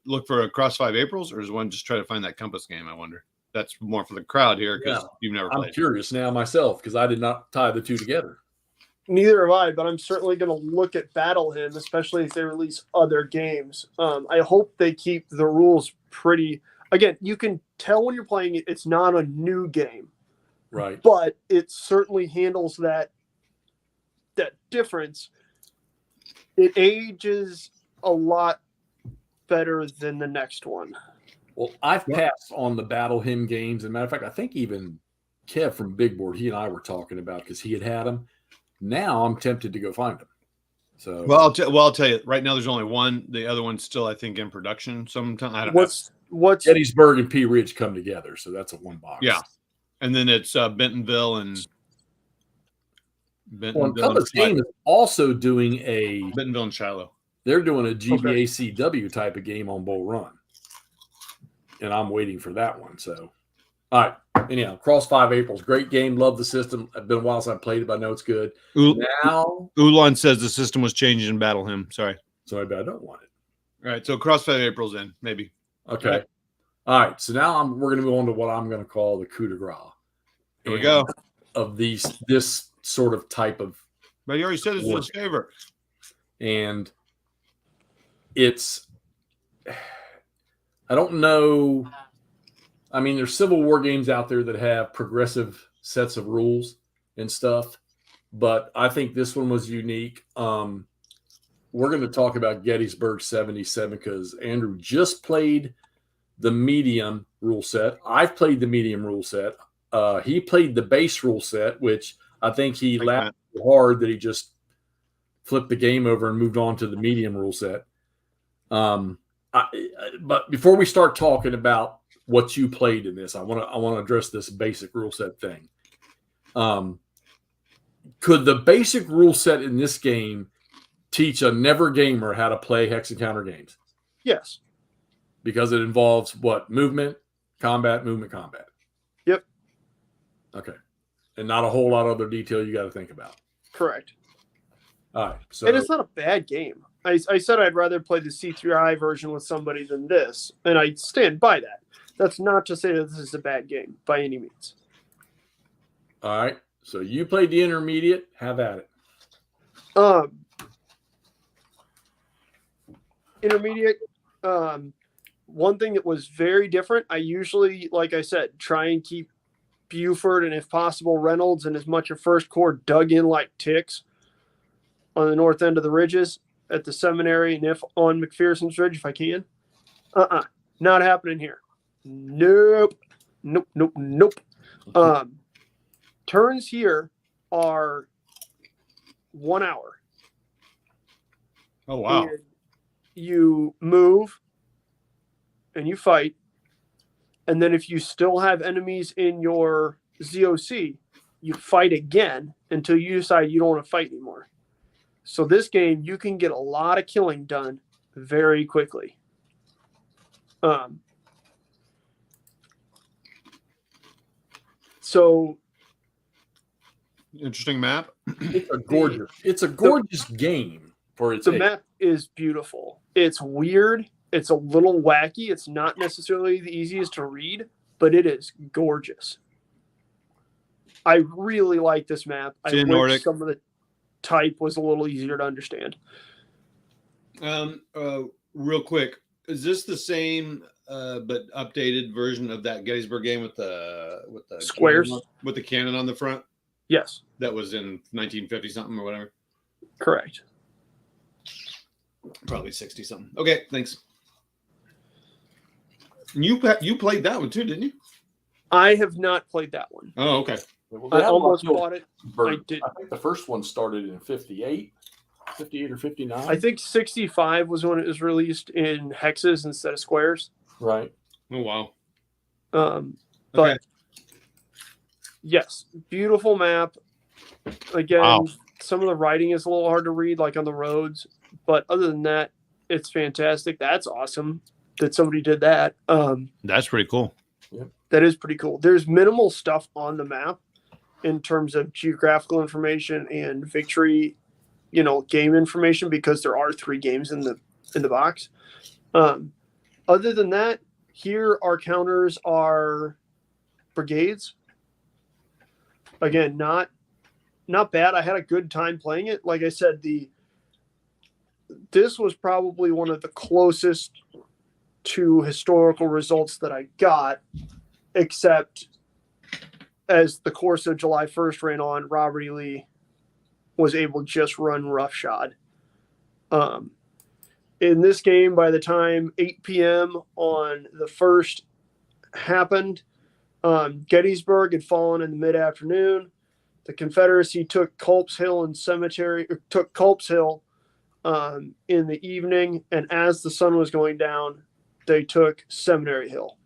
look for a Cross 5 Aprils, or does one just try to find that Compass game, I wonder? That's more for the crowd here because you've never played. I'm curious now myself because I did not tie the 2 together. Neither have I, but I'm certainly going to look at Battle Hymn, especially if they release other games. I hope they keep the rules pretty. Again, you can tell when you're playing it, it's not a new game. Right. But it certainly handles that difference. It ages a lot better than the next one. Well, I've passed on the Battle Hymn games. As a matter of fact, I think even Kev from Big Board, he and I were talking about because he had them. Now I'm tempted to go find them. So I'll tell you right now. There's only one. The other one's still, I think, in production. Sometime. I don't know. What's Gettysburg and Pea Ridge come together, so that's a 1 box. Yeah, and then it's Bentonville and Compass Game is also doing Bentonville and Shiloh. They're doing a GBACW type of game on Bull Run, and I'm waiting for that one. So, all right. Anyhow, Cross 5 Aprils, great game. Love the system. It's been a while since I played it, but I know it's good. Now, Ulan says the system was changed in Battle Hymn. Sorry, I don't want it. All right, so Cross 5 April's in maybe. Okay. Right. All right. So now we're going to move on to what I'm going to call the coup de grace. Here we go. Of this sort of type of. But you already said it's his favorite. And it's, I don't know. I mean, there's Civil War games out there that have progressive sets of rules and stuff, but I think this one was unique. We're going to talk about Gettysburg 77 because Andrew just played the medium rule set. I've played the medium rule set. He played the base rule set, which I think he laughed so hard that he just flipped the game over and moved on to the medium rule set. But before we start talking about what you played in this, I want to address this basic rule set thing. Could the basic rule set in this game teach a never gamer how to play Hex Encounter games? Yes. Because it involves what? Movement, combat. Yep. Okay. And not a whole lot of other detail you got to think about. Correct. All right. So, and it's not a bad game. I said I'd rather play the C3I version with somebody than this, and I stand by that. That's not to say that this is a bad game by any means. All right. So you played the intermediate. Have at it. Intermediate. One thing that was very different. I usually, like I said, try and keep Buford and, if possible, Reynolds and as much of First Corps dug in like ticks on the north end of the ridges at the seminary, and if on McPherson's Ridge if I can. Not happening here. Nope. Turns here are 1 hour. Oh, wow. And you move and you fight. And then if you still have enemies in your ZOC, you fight again until you decide you don't want to fight anymore. So this game, you can get a lot of killing done very quickly. So Interesting map. It's a gorgeous game for its the age. map is beautiful. It's weird. It's a little wacky. It's not necessarily the easiest to read, but it is gorgeous. I really like this map. I wish Nordic. some of the type was a little easier to understand. Real quick, is this the same but updated version of that Gettysburg game with the Squares with the cannon on the front? Yes, That was in 1950 something or whatever. correct. Probably 60 something. Okay, thanks. You played that one too, didn't you? I have not played that one. Oh, okay. Well, I almost bought it. I did. I think the first one started in 58 or 59. I think 65 was when it was released in hexes instead of squares. Right. Oh wow. But Okay. yes, beautiful map. Again, Wow. some of the writing is a little hard to read, like on the roads. But other than that, it's fantastic. That's awesome that somebody did that. That's pretty cool. That is pretty cool. There's minimal stuff on the map in terms of geographical information and victory, game information, because there are 3 games in the box. Other than that, here our counters are brigades. Again, not bad. I had a good time playing it. Like I said, this was probably one of the closest to historical results that I got, except as the course of July 1st ran on, Robert E. Lee was able to just run roughshod. In this game, by the time 8 p.m. on the 1st happened, Gettysburg had fallen in the mid-afternoon. The Confederacy took Culp's Hill in the evening, and as the sun was going down, they took Seminary Hill.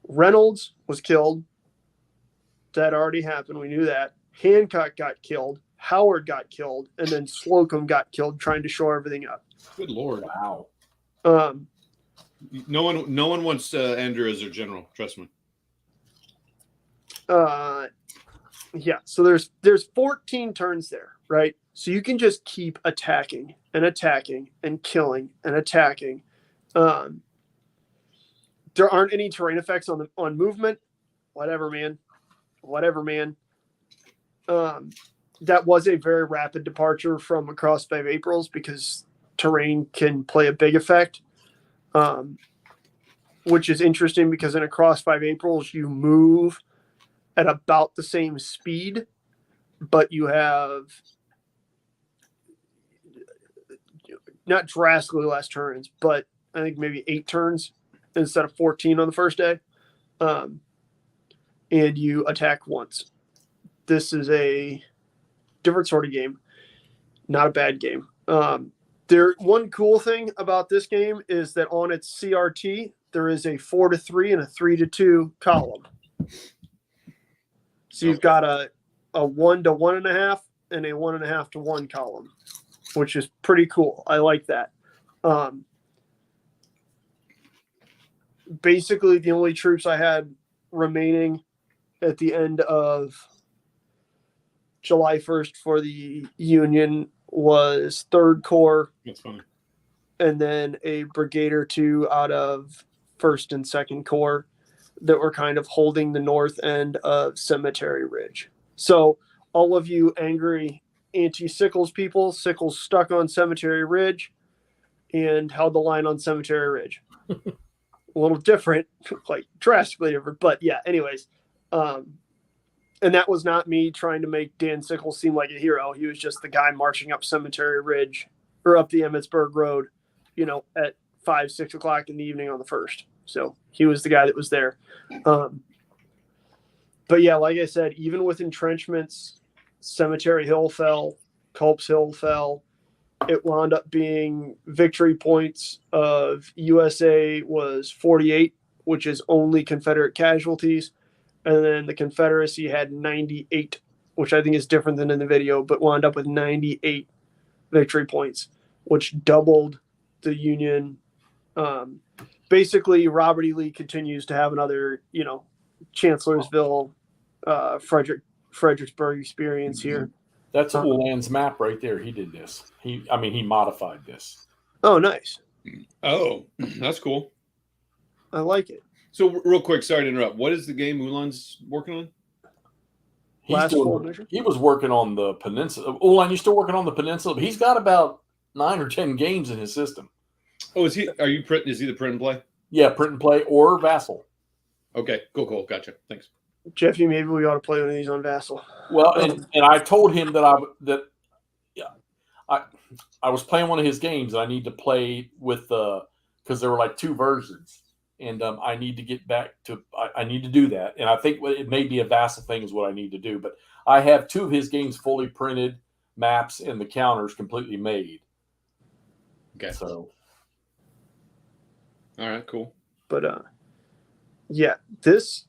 Reynolds was killed. That already happened. We knew that. Hancock got killed. Howard got killed, and then Slocum got killed trying to shore everything up. Good Lord. Wow. No one wants Andrew as their general. Trust me. Yeah. So there's 14 turns there, right? So you can just keep attacking and attacking and killing and attacking. There aren't any terrain effects on movement. Whatever, man. That was a very rapid departure from Across 5 Aprils because terrain can play a big effect, which is interesting because in Across 5 Aprils you move at about the same speed, but you have not drastically less turns, but I think maybe 8 turns instead of 14 on the first day. And you attack once. This is a different sort of game. Not a bad game. One cool thing about this game is that on its CRT, there is a 4-3 and a 3-2 column. So you've got a 1 to 1.5 and a 1.5 to 1 column, which is pretty cool. I like that. Basically, the only troops I had remaining at the end of July 1st for the Union was 3rd Corps. That's funny. And then a brigade or 2 out of 1st and 2nd Corps that were kind of holding the north end of Cemetery Ridge. So all of you angry anti-Sickles people, Sickles stuck on Cemetery Ridge and held the line on Cemetery Ridge. A little different, like drastically different, but yeah, anyways. And that was not me trying to make Dan Sickles seem like a hero. He was just the guy marching up Cemetery Ridge or up the Emmitsburg Road, at 5, 6 o'clock in the evening on the 1st. So he was the guy that was there. But yeah, like I said, even with entrenchments, Cemetery Hill fell, Culp's Hill fell. It wound up being victory points of USA was 48, which is only Confederate casualties. And then the Confederacy had 98, which I think is different than in the video, but wound up with 98 victory points, which doubled the Union. Basically, Robert E. Lee continues to have another, Chancellorsville, Fredericksburg experience here. That's Ulan's map right there. He did this. He modified this. Oh, nice. Oh, that's cool. I like it. So real quick, sorry to interrupt. What is the game Ulan's working on? He was working on the peninsula. Ulan, you still working on the peninsula? But he's got about 9 or 10 games in his system. Oh, is he the print and play? Yeah, print and play or Vassal. Okay, cool. Gotcha. Thanks. Jeffy, maybe we ought to play one of these on Vassal. Well, and I told him that I was playing one of his games, and I need to play with because there were like 2 versions, and I need to get back to I need to do that, and I think it may be a Vassal thing is what I need to do. But I have 2 of his games fully printed, maps and the counters completely made. Okay. So, all right, cool. But yeah, this.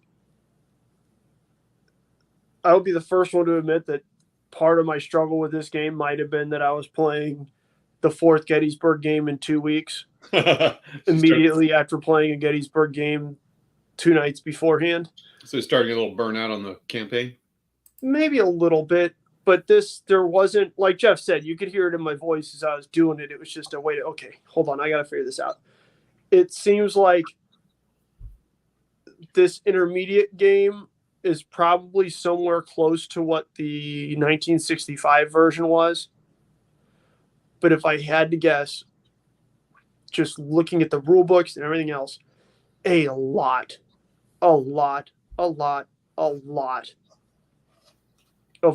I would be the first one to admit that part of my struggle with this game might have been that I was playing the 4th Gettysburg game in 2 weeks, immediately after playing a Gettysburg game 2 nights beforehand. So starting a little burnout on the campaign? Maybe a little bit, but there wasn't, like Jeff said, you could hear it in my voice as I was doing it. It was just a way to, okay, hold on, I got to figure this out. It seems like this intermediate game is probably somewhere close to what the 1965 version was. But if I had to guess, just looking at the rule books and everything else, a lot of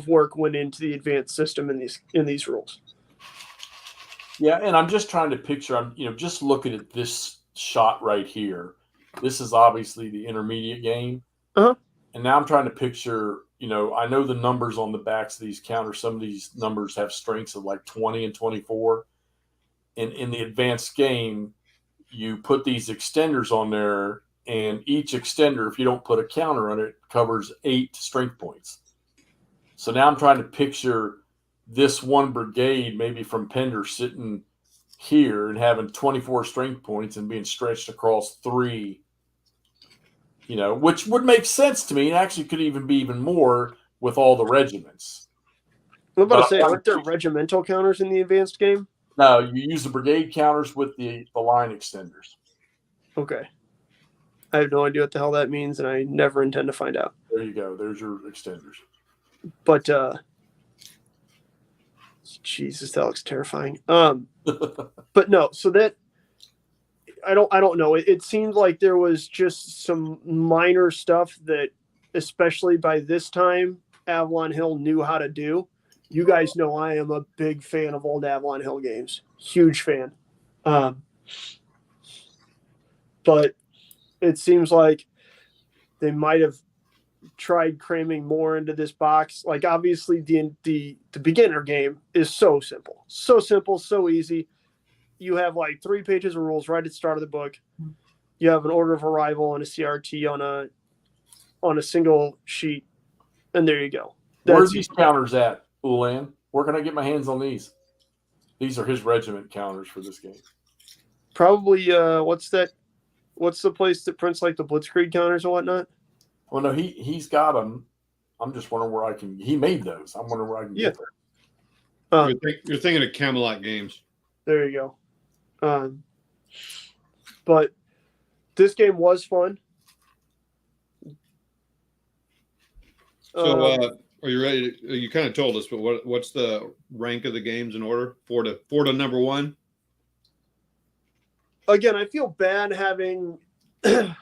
work went into the advanced system in these rules. Yeah, and I'm just trying to picture, just looking at this shot right here. This is obviously the intermediate game. Uh-huh. And now I'm trying to picture, I know the numbers on the backs of these counters. Some of these numbers have strengths of like 20 and 24. And in the advanced game, you put these extenders on there, and each extender, if you don't put a counter on it, covers 8 strength points. So now I'm trying to picture this one brigade, maybe from Pender, sitting here and having 24 strength points and being stretched across 3. Which would make sense to me. It actually could even be even more with all the regiments. I'm about to say, aren't there regimental counters in the advanced game? No, you use the brigade counters with the line extenders. Okay. I have no idea what the hell that means, and I never intend to find out. There you go. There's your extenders. But, Jesus, that looks terrifying. But no, so that, I don't know. It seemed like there was just some minor stuff that, especially by this time, Avalon Hill knew how to do. You guys know I am a big fan of old Avalon Hill games. Huge fan. But it seems like they might have tried cramming more into this box. Like, obviously, the beginner game is so simple. So simple, so easy. You have like 3 pages of rules right at the start of the book. You have an order of arrival and a CRT on a single sheet, and there you go. Where's these counters at, Ulan? Where can I get my hands on these? These are his regiment counters for this game. Probably what's the place that prints like the Blitzkrieg counters and whatnot? Well, no, he's got them. I'm just wondering where I can. He made those. I'm wondering where I can get them. You're thinking of Camelot Games. There you go. But this game was fun. So, are you ready? You kind of told us, but what's the rank of the games in order? 4 to number 1. Again, I feel bad having the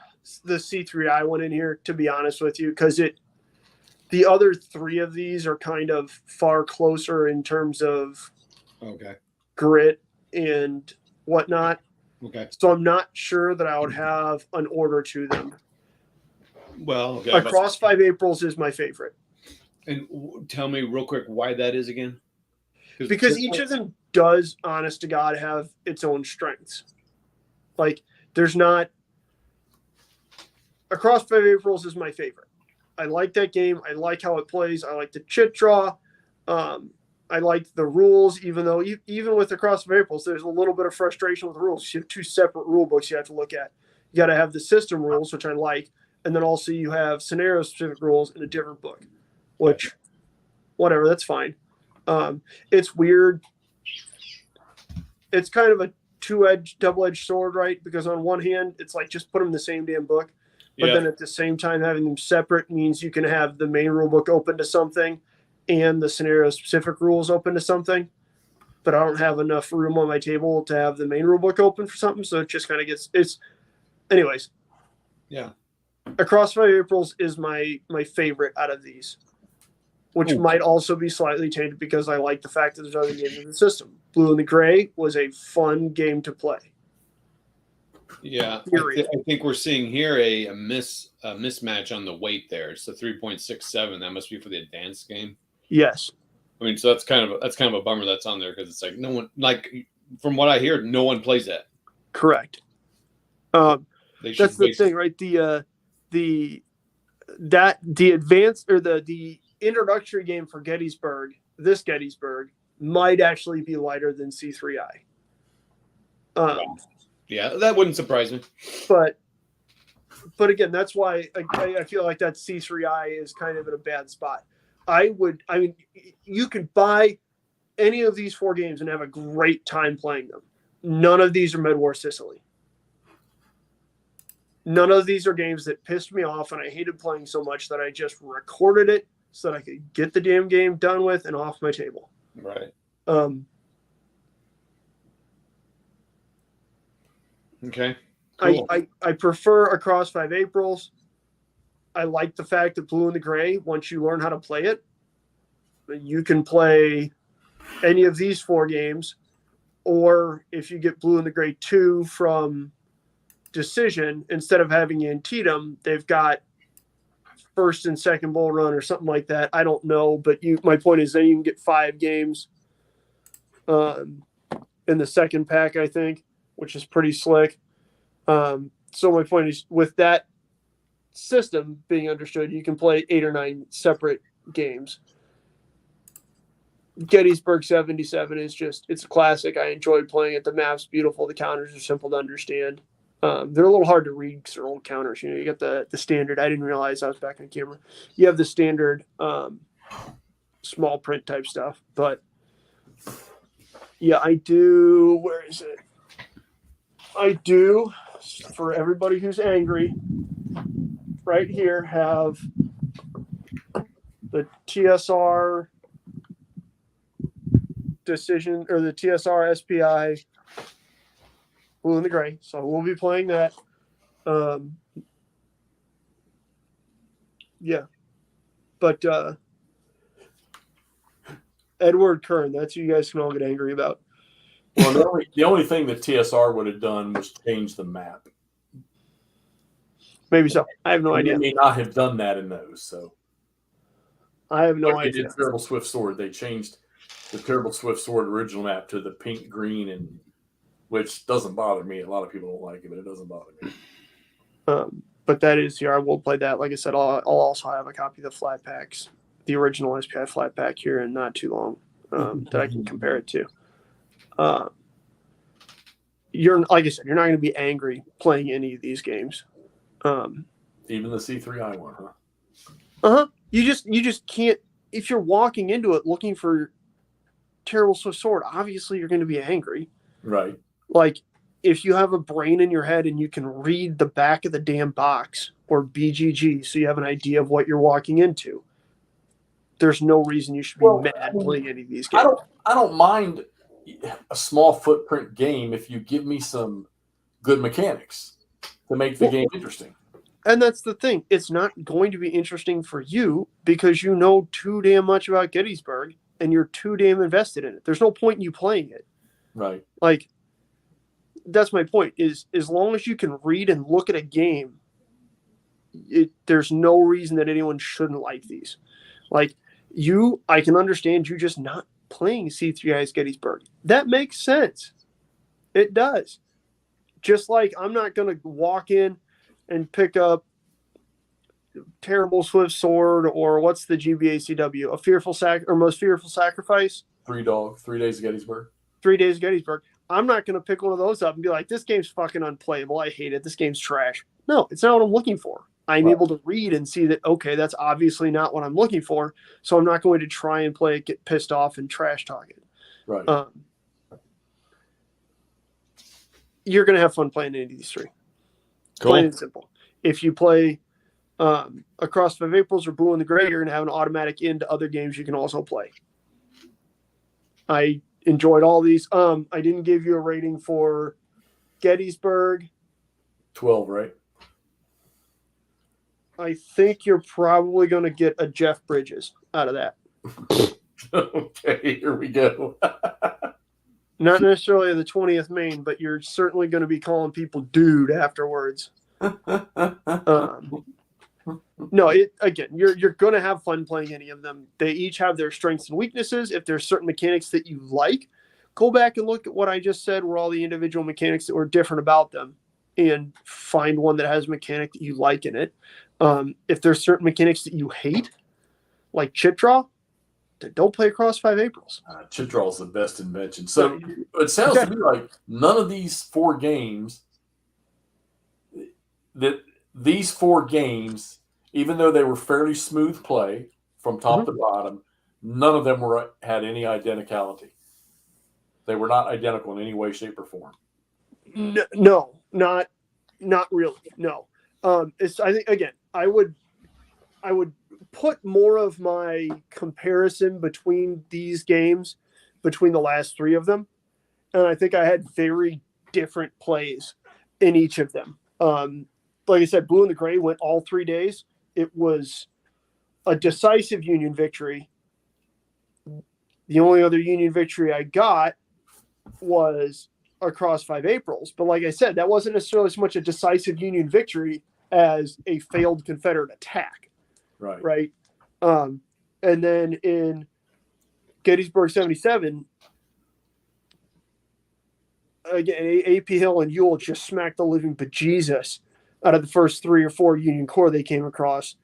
C3I one in here, to be honest with you, because the other 3 of these are kind of far closer in terms of grit and whatnot. Okay. So I'm not sure that I would have an order to them. Well, okay. Across 5 Aprils is my favorite. And tell me real quick why that is again. Because each of them does, honest to God, have its own strengths. Like, there's not... Across 5 Aprils is my favorite. I like that game. I like how it plays. I like the chit draw. I like the rules, even though even with the Cross of Aprils, there's a little bit of frustration with the rules. You have two separate rule books you have to look at. You got to have the system rules, which I like, and then also you have scenario-specific rules in a different book, which, whatever, that's fine. It's weird. It's kind of a double-edged sword, right? Because on one hand, it's like just put them in the same damn book, but then at the same time, having them separate means you can have the main rule book open to something and the scenario-specific rules open to something. But I don't have enough room on my table to have the main rule book open for something, so it just kind of gets anyways. Yeah. Across 5 Aprils is my favorite out of these, which might also be slightly tainted because I like the fact that there's other games in the system. Blue and the Gray was a fun game to play. Yeah, I think we're seeing here a mismatch on the weight there. It's a 3.67. That must be for the advanced game. Yes. I mean, so that's kind of a bummer that's on there because it's like no one, like from what I hear, no one plays that. Correct. That's the thing, right? The advanced or the introductory game for Gettysburg, this Gettysburg, might actually be lighter than C3I. Yeah, that wouldn't surprise me. But again, that's why I feel like that C3I is kind of in a bad spot. You can buy any of these 4 games and have a great time playing them. None of these are Mid-War Sicily. None of these are games that pissed me off and I hated playing so much that I just recorded it so that I could get the damn game done with and off my table. Right. Okay. Cool. I prefer Across 5 Aprils. I like the fact that Blue and the Gray, once you learn how to play it, you can play any of these 4 games, or if you get Blue and the Gray 2 from Decision, instead of having Antietam, they've got first and second Bull Run or something like that. I don't know, but my point is then you can get 5 games in the second pack, I think, which is pretty slick. So my point is, with that system being understood, you can play 8 or 9 separate games. Gettysburg 77 is it's a classic. I enjoyed playing it. The map's beautiful. The counters are simple to understand. They're a little hard to read because they're old counters. You got the standard. I didn't realize I was back on camera. You have the standard small print type stuff. But yeah, I do. Where is it? I do, for everybody who's angry, right here have the TSR Decision, or the TSR SPI Blue and the Gray. So we'll be playing that. Yeah. But Edward Kern, that's who you guys can all get angry about. Well, the only thing that TSR would have done was change the map. Maybe so. I have no idea. They may not have done that in those. So I have no idea. They did Terrible Swift Sword. They changed the Terrible Swift Sword original map to the pink, green, and which doesn't bother me. A lot of people don't like it, but it doesn't bother me. But that is here. I will play that. Like I said, I'll also have a copy of the flat packs, the original SPI flat pack here in not too long that I can compare it to. You're, like I said, you're not going to be angry playing any of these games. Even the C3I one, huh? Uh-huh. You just can't. If you're walking into it looking for Terrible Swift Sword, obviously you're going to be angry. Right. Like, if you have a brain in your head and you can read the back of the damn box or BGG so you have an idea of what you're walking into, there's no reason you should be mad playing any of these games. I don't mind a small footprint game if you give me some good mechanics to make the game interesting. And that's the thing. It's not going to be interesting for you because you know too damn much about Gettysburg and you're too damn invested in it. There's no point in you playing it. Right. Like, that's my point, is as long as you can read and look at a game, there's no reason that anyone shouldn't like these. Like, I can understand you just not playing C3I's Gettysburg. That makes sense. It does. Just like I'm not going to walk in and pick up Terrible Swift Sword or what's the GBACW? Most Fearful Sacrifice. 3 days of Gettysburg. 3 days of Gettysburg. I'm not going to pick one of those up and be like, this game's fucking unplayable. I hate it. This game's trash. No, it's not what I'm looking for. I'm able to read and see that, okay, that's obviously not what I'm looking for. So I'm not going to try and play it, get pissed off, and trash talk it. Right. You're going to have fun playing any of these 3. Cool. Plain and simple. If you play Across 5 Aprils or Blue and the Gray, you're going to have an automatic into other games you can also play. I enjoyed all these. I didn't give you a rating for Gettysburg. 12, right? I think you're probably going to get a Jeff Bridges out of that. Okay, here we go. Not necessarily the 20th Maine, but you're certainly going to be calling people dude afterwards. No, you're going to have fun playing any of them. They each have their strengths and weaknesses. If there's certain mechanics that you like, go back and look at what I just said, were all the individual mechanics that were different about them, and find one that has a mechanic that you like in it. If there's certain mechanics that you hate, like chit draw, then don't play Across 5 Aprils. Chit draw is the best invention. So it sounds to me like none of these 4 games, even though they were fairly smooth play from top to bottom, none of them had any identicality. They were not identical in any way, shape, or form. No, not really. No. I think, again, I would put more of my comparison between these games between the last 3 of them, and I think I had very different plays in each of them. Like I said, Blue and the Gray went all 3 days. It was a decisive Union victory. The only other Union victory I got was Across 5 Aprils. But like I said, that wasn't necessarily so much a decisive Union victory as a failed Confederate attack. Right. And then in Gettysburg 77, again, A.P. Hill and Ewell just smacked the living bejesus out of the first 3 or 4 Union Corps they came across.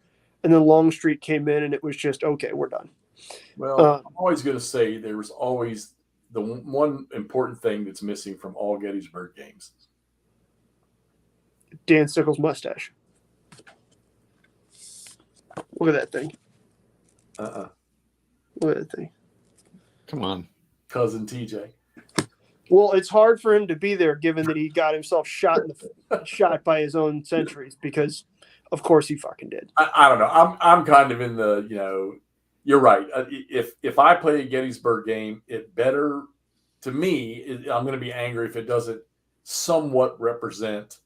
And then Longstreet came in, and it was just, okay, we're done. Well, I'm always going to say there was always the one important thing that's missing from all Gettysburg games. Dan Sickles' mustache. Look at that thing. Look at that thing. Come on. Cousin TJ. Well, it's hard for him to be there given that he got himself shot by his own sentries, because of course he fucking did. I don't know. I'm kind of in the, you're right. If I play a Gettysburg game, it better, to me, I'm going to be angry if it doesn't somewhat represent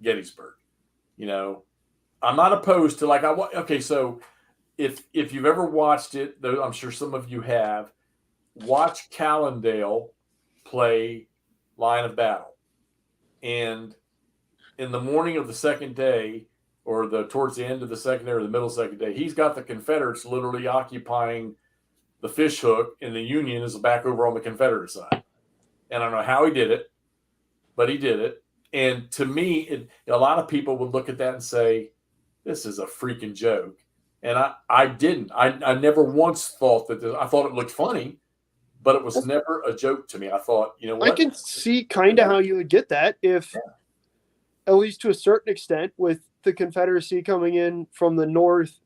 Gettysburg. I'm not opposed to so if you've ever watched it, though I'm sure some of you have, watch Callendale play Line of Battle. And in the morning of the second day, or towards the end of the second day or the middle of the second day, he's got the Confederates literally occupying the fish hook, and the Union is back over on the Confederate side. And I don't know how he did it, but he did it. And to me, a lot of people would look at that and say, this is a freaking joke. And I didn't. I never once thought that I thought it looked funny, but it was never a joke to me. I thought, what? I can see kind of how you would get that if, at least to a certain extent, with the Confederacy coming in from the north,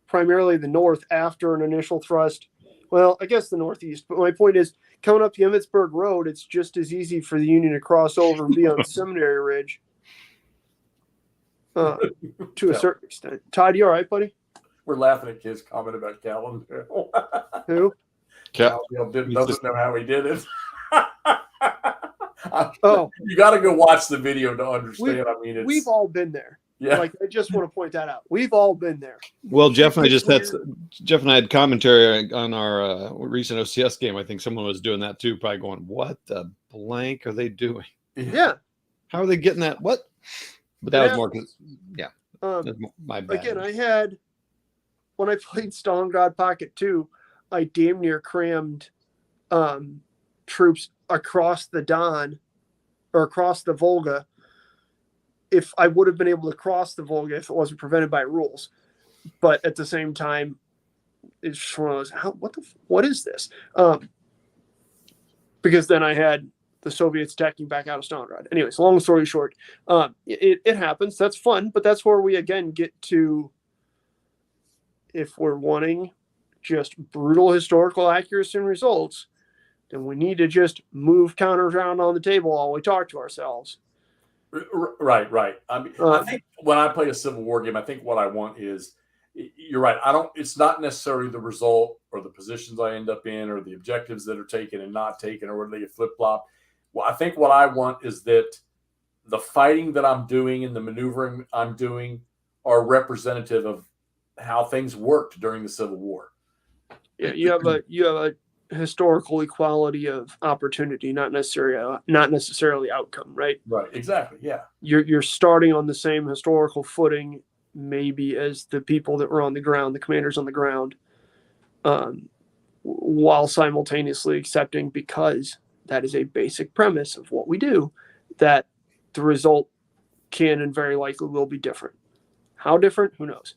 primarily the north, after an initial thrust. Well, I guess the northeast. But my point is, coming up the Emmitsburg Road, it's just as easy for the Union to cross over and be on Seminary Ridge. To a certain extent. Todd, you all right, buddy? We're laughing at his comment about Callendale. Who? Callendale doesn't know how he did it. Oh, you got to go watch the video to understand. We've all been there. Yeah. I just want to point that out. We've all been there. Well, Jeff and I had commentary on our recent OCS game. I think someone was doing that too, probably going, "What the blank are they doing? Yeah. How are they getting that? What?" But that was more, my bad. Again, when I played Stalingrad Pocket 2, I damn near crammed troops across the Don or across the Volga. If I would have been able to cross the Volga if it wasn't prevented by rules. But at the same time, it's just one of those, what is this? Because then I had the Soviets attacking back out of Stalingrad. Anyways, long story short, it happens. That's fun, but that's where we again get to, if we're wanting just brutal historical accuracy and results, then we need to just move counters around on the table while we talk to ourselves. Right. I mean, I think when I play a Civil War game, I think what I want is, you're right. It's not necessarily the result or the positions I end up in or the objectives that are taken and not taken or whether they get flip-flopped. Well, I think what I want is that the fighting that I'm doing and the maneuvering I'm doing are representative of how things worked during the Civil War. Yeah, you have a historical equality of opportunity, not necessarily outcome, right? Right, exactly. Yeah. You're starting on the same historical footing maybe as the people that were on the ground, the commanders on the ground, while simultaneously accepting, because that is a basic premise of what we do, that the result can and very likely will be different. How different? Who knows?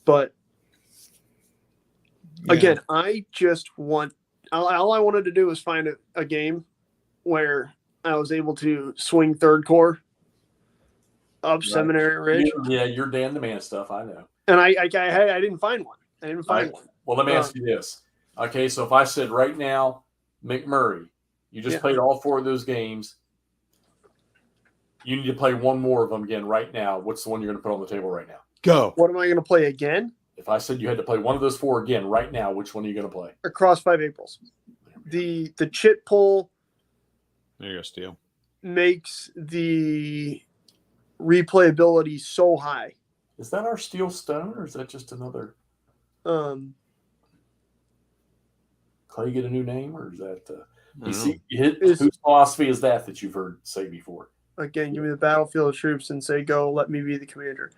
But again, I just want, all I wanted to do was find a game where I was able to swing Third Corps up Seminary Ridge. You're Dan the Man stuff, I know. And I didn't find one. One. Well, let me ask you this. Okay, so if I said right now, McMurray, you just played all 4 of those games. You need to play one more of them again right now. What's the one you're going to put on the table right now? Go. What am I going to play again? If I said you had to play one of those 4 again right now, which one are you going to play? Across 5 Aprils. The chit pull. There you go, Steele. Makes the replayability so high. Is that our Steel Stone, or is that just another? Clay get a new name, or is that? Whose philosophy is that you've heard say before? Again, give me the battlefield of troops and say go. Let me be the commander.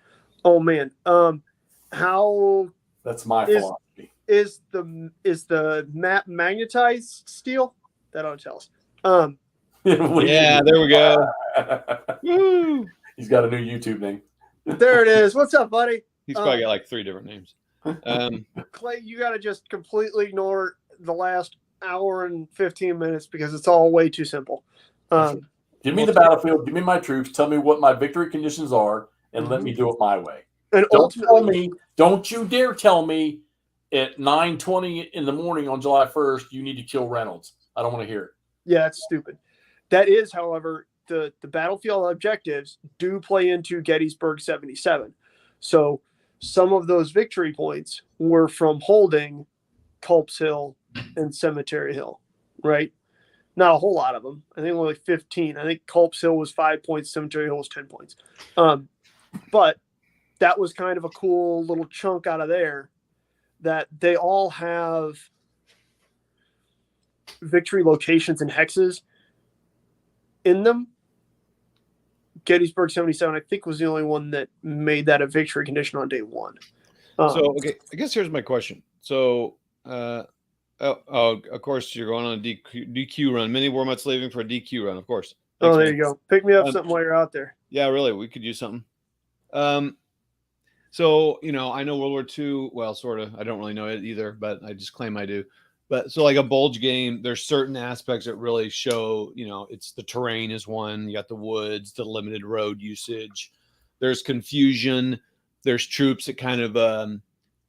Oh man, how? That's my philosophy. Is the map magnetized steel? That ought to tell us. Yeah, there we go. Woo! He's got a new YouTube name. There it is. What's up, buddy? He's probably got like 3 different names. Clay, you got to just completely ignore the last hour and 15 minutes because it's all way too simple. Give me the battlefield. Give me my troops. Tell me what my victory conditions are, and let me do it my way. And don't you dare tell me at 9:20 in the morning on July 1st you need to kill Reynolds. I don't want to hear it. Yeah, it's stupid. That is, however, the battlefield objectives do play into Gettysburg 77. So some of those victory points were from holding Culp's Hill and Cemetery Hill, right? Not a whole lot of them. I think only like 15. I think Culp's Hill was 5 points. Cemetery Hill was 10 points. But that was kind of a cool little chunk out of there that they all have victory locations and hexes in them. Gettysburg 77, I think, was the only one that made that a victory condition on day 1. Okay, I guess here's my question. So, of course, you're going on a DQ run. Many war muts leaving for a DQ run, of course. Thanks, there you go. Pick me up something while you're out there. Yeah, really, we could use something. So, I know World War II, well, sort of. I don't really know it either, but I just claim I do. But so like a bulge game, there's certain aspects that really show, it's the terrain is one. You got the woods, the limited road usage. There's confusion. There's troops that kind of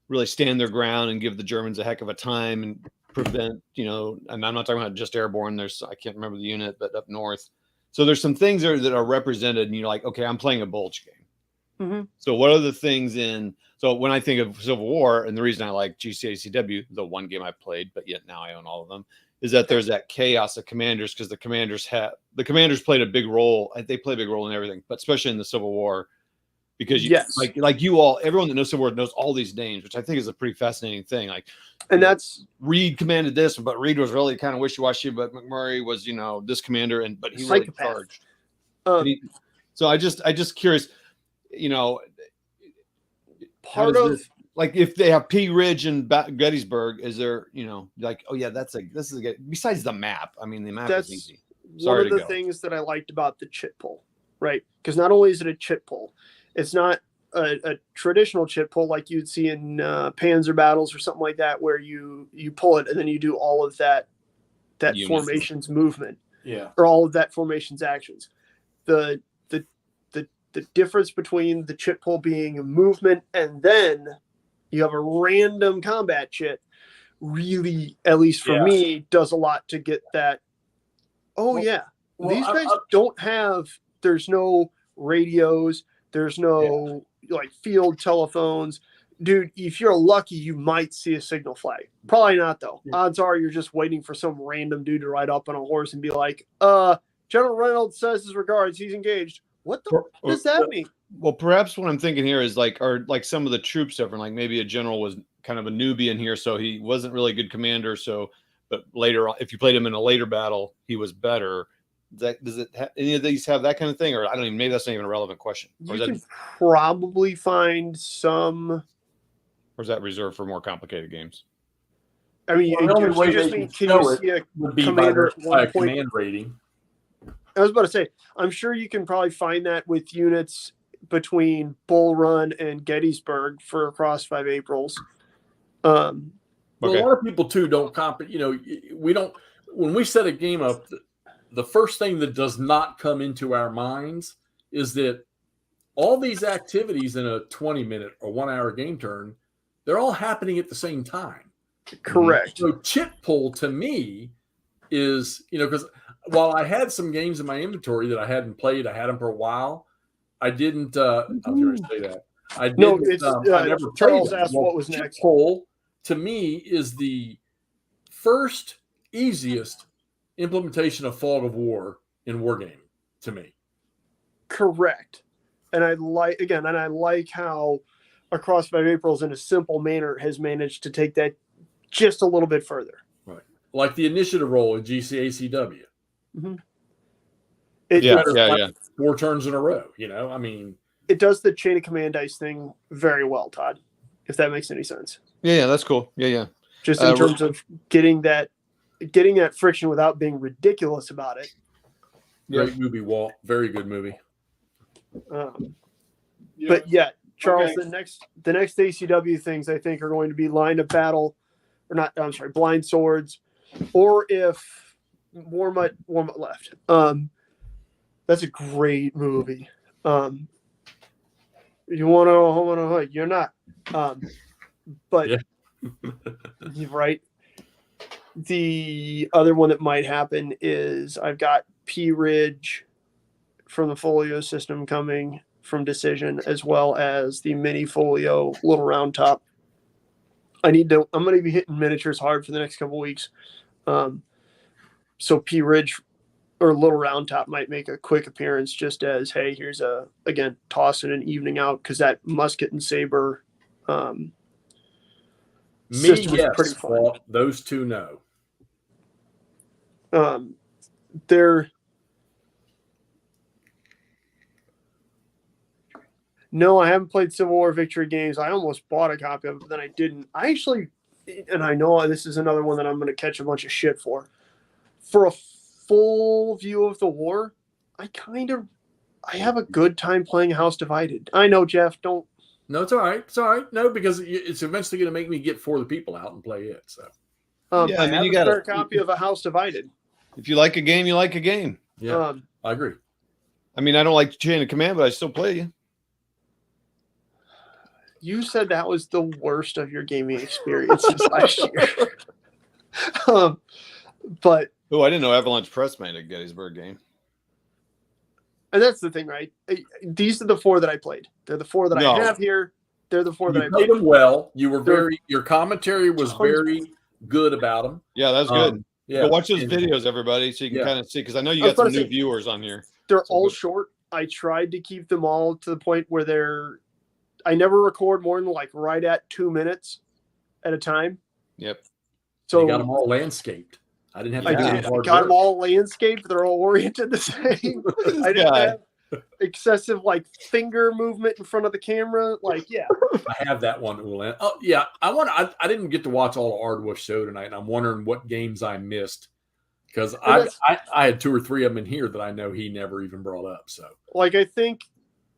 really stand their ground and give the Germans a heck of a time and prevent, and I'm not talking about just airborne. I can't remember the unit, but up north. So there's some things there that are represented and you're like, okay, I'm playing a bulge game. Mm-hmm. So what are the things so when I think of Civil War, and the reason I like GCACW, the one game I played, but yet now I own all of them, is that there's that chaos of commanders because the commanders played a big role. They play a big role in everything, but especially in the Civil War, because like you all, everyone that knows Civil War knows all these names, which I think is a pretty fascinating thing. And that's Reed commanded this, but Reed was really kind of wishy-washy, but McMurray was, this commander, but he really charged. So I just curious, part of like if they have P Ridge and Gettysburg, is there, like, oh yeah, this is a besides the map. I mean, the map is easy. One of the things that I liked about the chit pull, right? Because not only is it a chit pull, it's not a traditional chit pull like you'd see in Panzer battles or something like that, where you pull it and then you do all of that formation's movement, or all of that formation's actions. The difference between the chit pull being a movement and then you have a random combat chit really, at least for me, does a lot to get that. These guys don't have. There's no radios. There's no like field telephones. Dude, if you're lucky, you might see a signal flag. Probably not, though. Yeah. Odds are you're just waiting for some random dude to ride up on a horse and be like, General Reynolds says his regards. He's engaged. What the does that mean? Well, perhaps what I'm thinking here is like some of the troops different. Like maybe a general was kind of a newbie in here, so he wasn't really a good commander. So, but later on, if you played him in a later battle, he was better. Any of these have that kind of thing, or I don't even. Maybe that's not even a relevant question. You can probably find some. Or is that reserved for more complicated games? I mean, can you see a commander by a command rating? I was about to say, I'm sure you can probably find that with units between Bull Run and Gettysburg for across 5 Aprils. Well, a lot of people too don't we don't. When we set a game up, the first thing that does not come into our minds is that all these activities in a 20-minute or 1-hour game turn, they're all happening at the same time. Correct. So chit pull to me is, because while I had some games in my inventory that I hadn't played, I had them for a while. I didn't. I was going to say that. I didn't. I never Charles asked what was next. Chit pull to me is the first easiest implementation of fog of war in wargaming to me. Correct. And I like how Across 5 Aprils in a simple manner has managed to take that just a little bit further. Right. Like the initiative roll in GCACW. Mm-hmm. 4 turns in a row, I mean. It does the chain of command dice thing very well, Todd, if that makes any sense. Yeah, that's cool. Yeah. Just in terms of getting that friction without being ridiculous about it. Great movie, Walt. Very good movie. But Charles, the next ACW things I think are going to be line of battle, blind swords, or if Warmut left. That's a great movie. You want to you're not. But you're right. The other one that might happen is I've got P Ridge from the Folio system coming from Decision, as well as the mini Folio Little Round Top. I'm going to be hitting miniatures hard for the next couple weeks. So P Ridge or Little Round Top might make a quick appearance, just as, hey, here's again, tossing an evening out, because that musket and saber system is pretty fun. Well, those two, no. No, I haven't played Civil War Victory games. I almost bought a copy of it, but then I didn't. I actually, and I know this is another one that I'm going to catch a bunch of shit for. For a full view of the war, I have a good time playing House Divided. I know, Jeff, don't. No, it's all right. It's all right. No, because it's eventually going to make me get 4 of the people out and play it. So, I have a spare copy of A House Divided. If you like a game, you like a game. Yeah, I agree. I mean, I don't like Chain of Command, but I still play you. You said that was the worst of your gaming experiences last year. But I didn't know Avalanche Press made a Gettysburg game. And that's the thing, right? These are the 4 that I played. They're the 4 that I have here. They're the 4 that I played them well. You were your commentary was very good about them. Yeah, that's good. Yeah, watch those videos, everybody, so you can kind of see, because I know you got some new viewers on here. They're all short. I tried to keep them all to the point where I never record more than right at 2 minutes at a time. Yep. So you got them all landscaped. I didn't have to do I got them all landscaped. They're all oriented the same. I didn't have excessive finger movement in front of the camera. I have that one, Ulan. Oh yeah, I didn't get to watch all of Ardwuff's show tonight, and I'm wondering what games I missed, because I had 2 or 3 of them in here that I know he never even brought up. So I think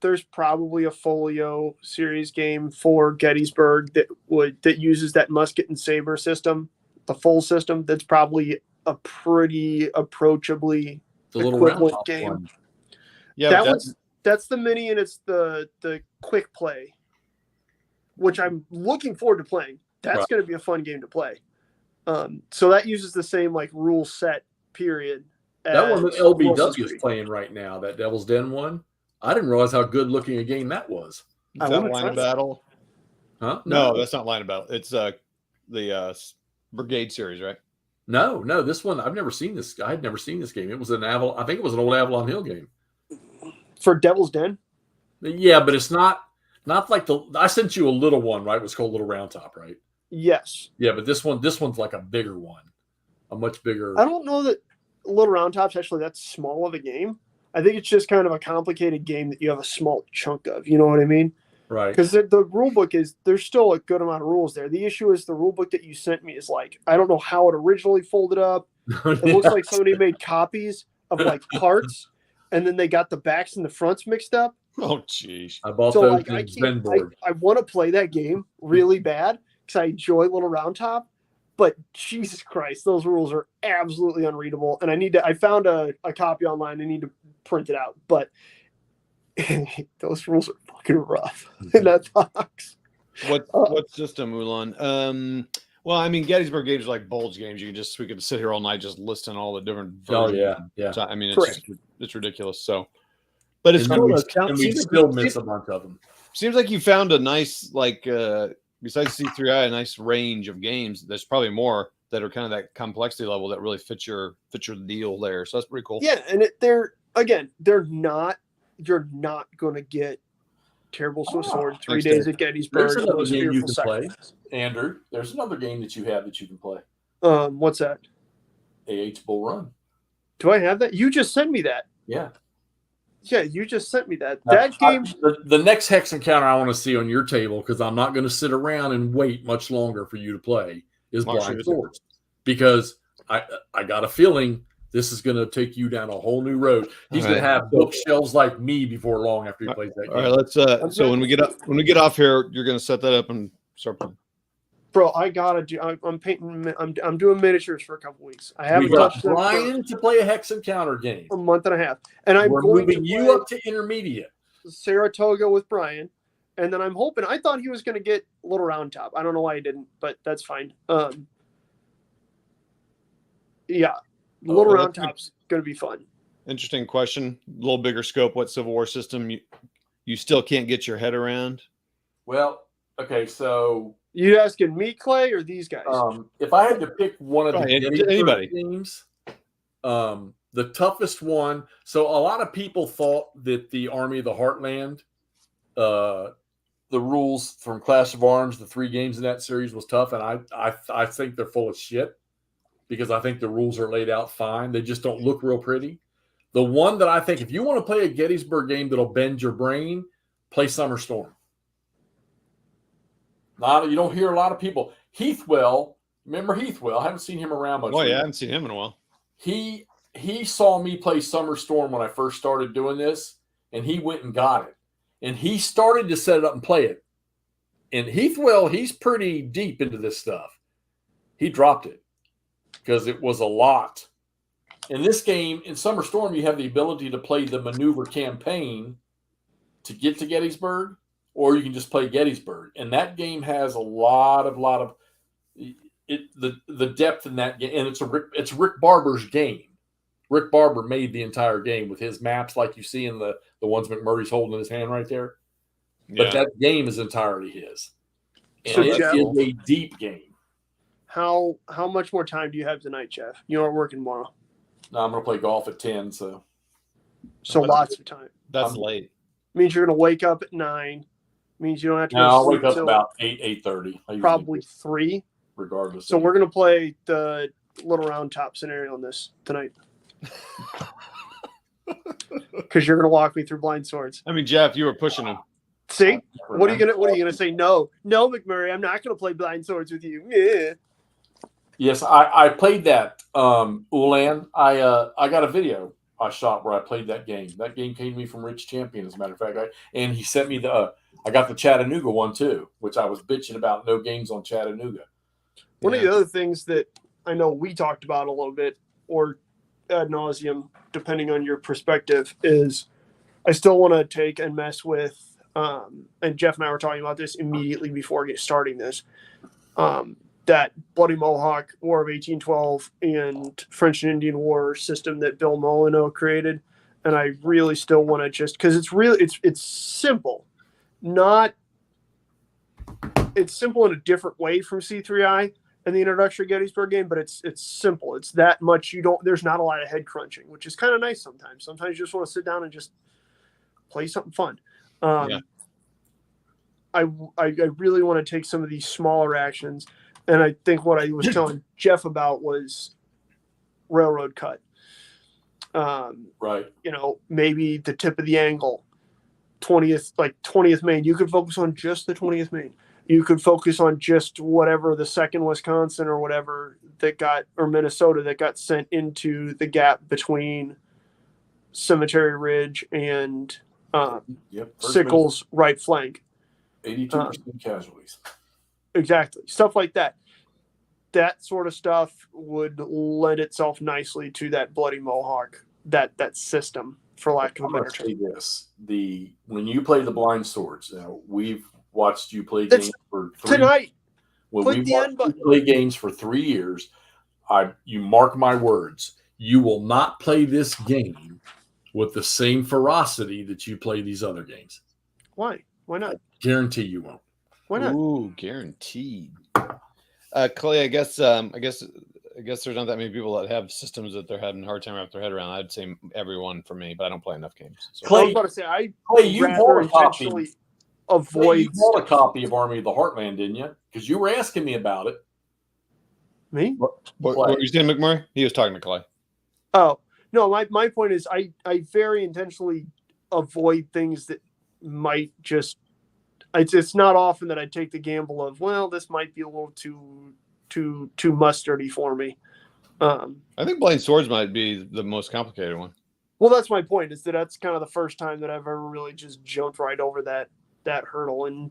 there's probably a folio series game for Gettysburg that uses that musket and saber system, the full system. That's probably a pretty approachably equivalent game. One. Yeah, that's the mini, and it's the quick play, which I'm looking forward to playing. That's going to be a fun game to play. So that uses the same like rule set period. That one that LBW is playing right now, that Devil's Den one. I didn't realize how good looking a game that was. Is that Line of Battle? Huh? No, that's not Line of Battle. It's the Brigade series, right? No, this one I've never seen this. I had never seen this game. It was an Avalon. I think it was an old Avalon Hill game for Devil's Den. Yeah, but it's not like I sent you a little one, right? It was called Little Round Top, right? Yes. Yeah, but this one's like a bigger one, a much bigger. I don't know that Little Round Top's actually that small of a game. I think it's just kind of a complicated game that you have a small chunk of. You know what I mean? Right. Because the rule book there's still a good amount of rules there. The issue is the rule book that you sent me is like, I don't know how it originally folded up. It looks like somebody made copies of like parts, and then they got the backs and the fronts mixed up. Oh, jeez. I bought those. Like, I want to play that game really bad because I enjoy Little Round Top. But Jesus Christ, those rules are absolutely unreadable. And I found a copy online. I need to print it out. But those rules are fucking rough in that box. What system, Ulan? Well, I mean, Gettysburg games are like Bulge games. We could sit here all night just listing all the different versions. Oh, yeah. So, I mean, it's ridiculous. So, but it's cool. We still miss a bunch of them. Seems like you found a nice, like, besides C3I, a nice range of games. There's probably more that are kind of that complexity level that really fit your deal there. So that's pretty cool. Yeah, and you're not going to get Terrible Swift Sword 3 days at Gettysburg. There's another game you can play, Andrew. There's another game that you have that you can play. What's that? AH Bull Run. Do I have that? You just sent me that. Yeah. Yeah, you just sent me that. That game. The next Hex Encounter I want to see on your table, because I'm not going to sit around and wait much longer for you to play, is Blind Swords. Because I got a feeling this is going to take you down a whole new road. He's going to have bookshelves like me before long after he plays that game. All right, let's. So when we get off here, you're going to set that up and start playing. Bro, I gotta do. I'm painting. I'm doing miniatures for a couple weeks. I haven't touched Brian to play a Hex Encounter game. A month and a half, and we're moving you up to intermediate. Saratoga with Brian, and then I'm hoping. I thought he was going to get Little Round Top. I don't know why he didn't, but that's fine. Yeah, Little Round Top's going to be fun. Interesting question. A little bigger scope. What Civil War system you still can't get your head around? Well, okay, so. You asking me, Clay, or these guys? If I had to pick one of anybody teams, the toughest one. So a lot of people thought that the Army of the Heartland, the rules from Clash of Arms, the 3 games in that series was tough, and I think they're full of shit because I think the rules are laid out fine. They just don't look real pretty. The one that I think, if you want to play a Gettysburg game that'll bend your brain, play Summer Storm. You don't hear a lot of people. Heathwell, remember Heathwell? I haven't seen him around much. Oh, yeah, I haven't seen him in a while. He saw me play Summer Storm when I first started doing this, and he went and got it. And he started to set it up and play it. And Heathwell, he's pretty deep into this stuff. He dropped it because it was a lot. In this game, in Summer Storm, you have the ability to play the maneuver campaign to get to Gettysburg, or you can just play Gettysburg. And that game has a lot of the depth in that game. And it's Rick Barber's game. Rick Barber made the entire game with his maps like you see in the ones McMurray's holding in his hand right there. Yeah. But that game is entirely his. And So, it Jeff, is a deep game. How much more time do you have tonight, Jeff? You aren't working tomorrow. No, I'm going to play golf at 10, so. Lots of time. That's late. Means you're going to wake up at 9. Means you don't have to go I'll sleep wake up till about 8:30. probably 3. Regardless. So we're going to play the Little Round Top scenario on this tonight. Because you're going to walk me through Blind Swords. I mean, Jeff, you were pushing him. See? What are you gonna say? No, McMurray, I'm not gonna play Blind Swords with you. Yeah. Yes, I played that. Ulan, I got a video. I shot where I played that game. That game came to me from Rich Champion, as a matter of fact. And he sent me I got the Chattanooga one too, which I was bitching about no games on Chattanooga. One of the other things that I know we talked about a little bit, or ad nauseum, depending on your perspective, is I still want to take and mess with, and Jeff and I were talking about this immediately before starting this, that Bloody Mohawk, War of 1812, and French and Indian War system that Bill Molyneux created. And I really still want to just, because it's simple. It's simple in a different way from C3I and the introductory Gettysburg game, but it's simple. It's that much there's not a lot of head crunching, which is kind of nice sometimes. Sometimes you just want to sit down and just play something fun. I really want to take some of these smaller actions. And I think what I was telling Jeff about was railroad cut. Right. Maybe the tip of the angle, 20th Maine. You could focus on just the 20th Maine. You could focus on just whatever the 2nd Wisconsin or whatever or Minnesota that got sent into the gap between Cemetery Ridge and Sickles' right flank. 82% casualties. Exactly. Stuff like that. That sort of stuff would lend itself nicely to that Bloody Mohawk, that system, for lack of a better term. When you play the blind swords, now we've watched you play games for 3 tonight. When we play games for 3 years, you mark my words, you will not play this game with the same ferocity that you play these other games. Why? Why not? I guarantee you won't. Why not? Ooh, guaranteed. Clay, I guess there's not that many people that have systems that they're having a hard time wrapping their head around. I'd say everyone for me, but I don't play enough games. So. Clay, I was about to say, you bought a copy of Army of the Heartland, didn't you? Because you were asking me about it. Me? What were you saying, McMurray? He was talking to Clay. Oh, no, my point is I very intentionally avoid things that might just it's not often that I take the gamble of, well, this might be a little too mustardy for me. I think blind swords might be the most complicated one. Well, that's my point, is that's kind of the first time that I've ever really just jumped right over that hurdle. And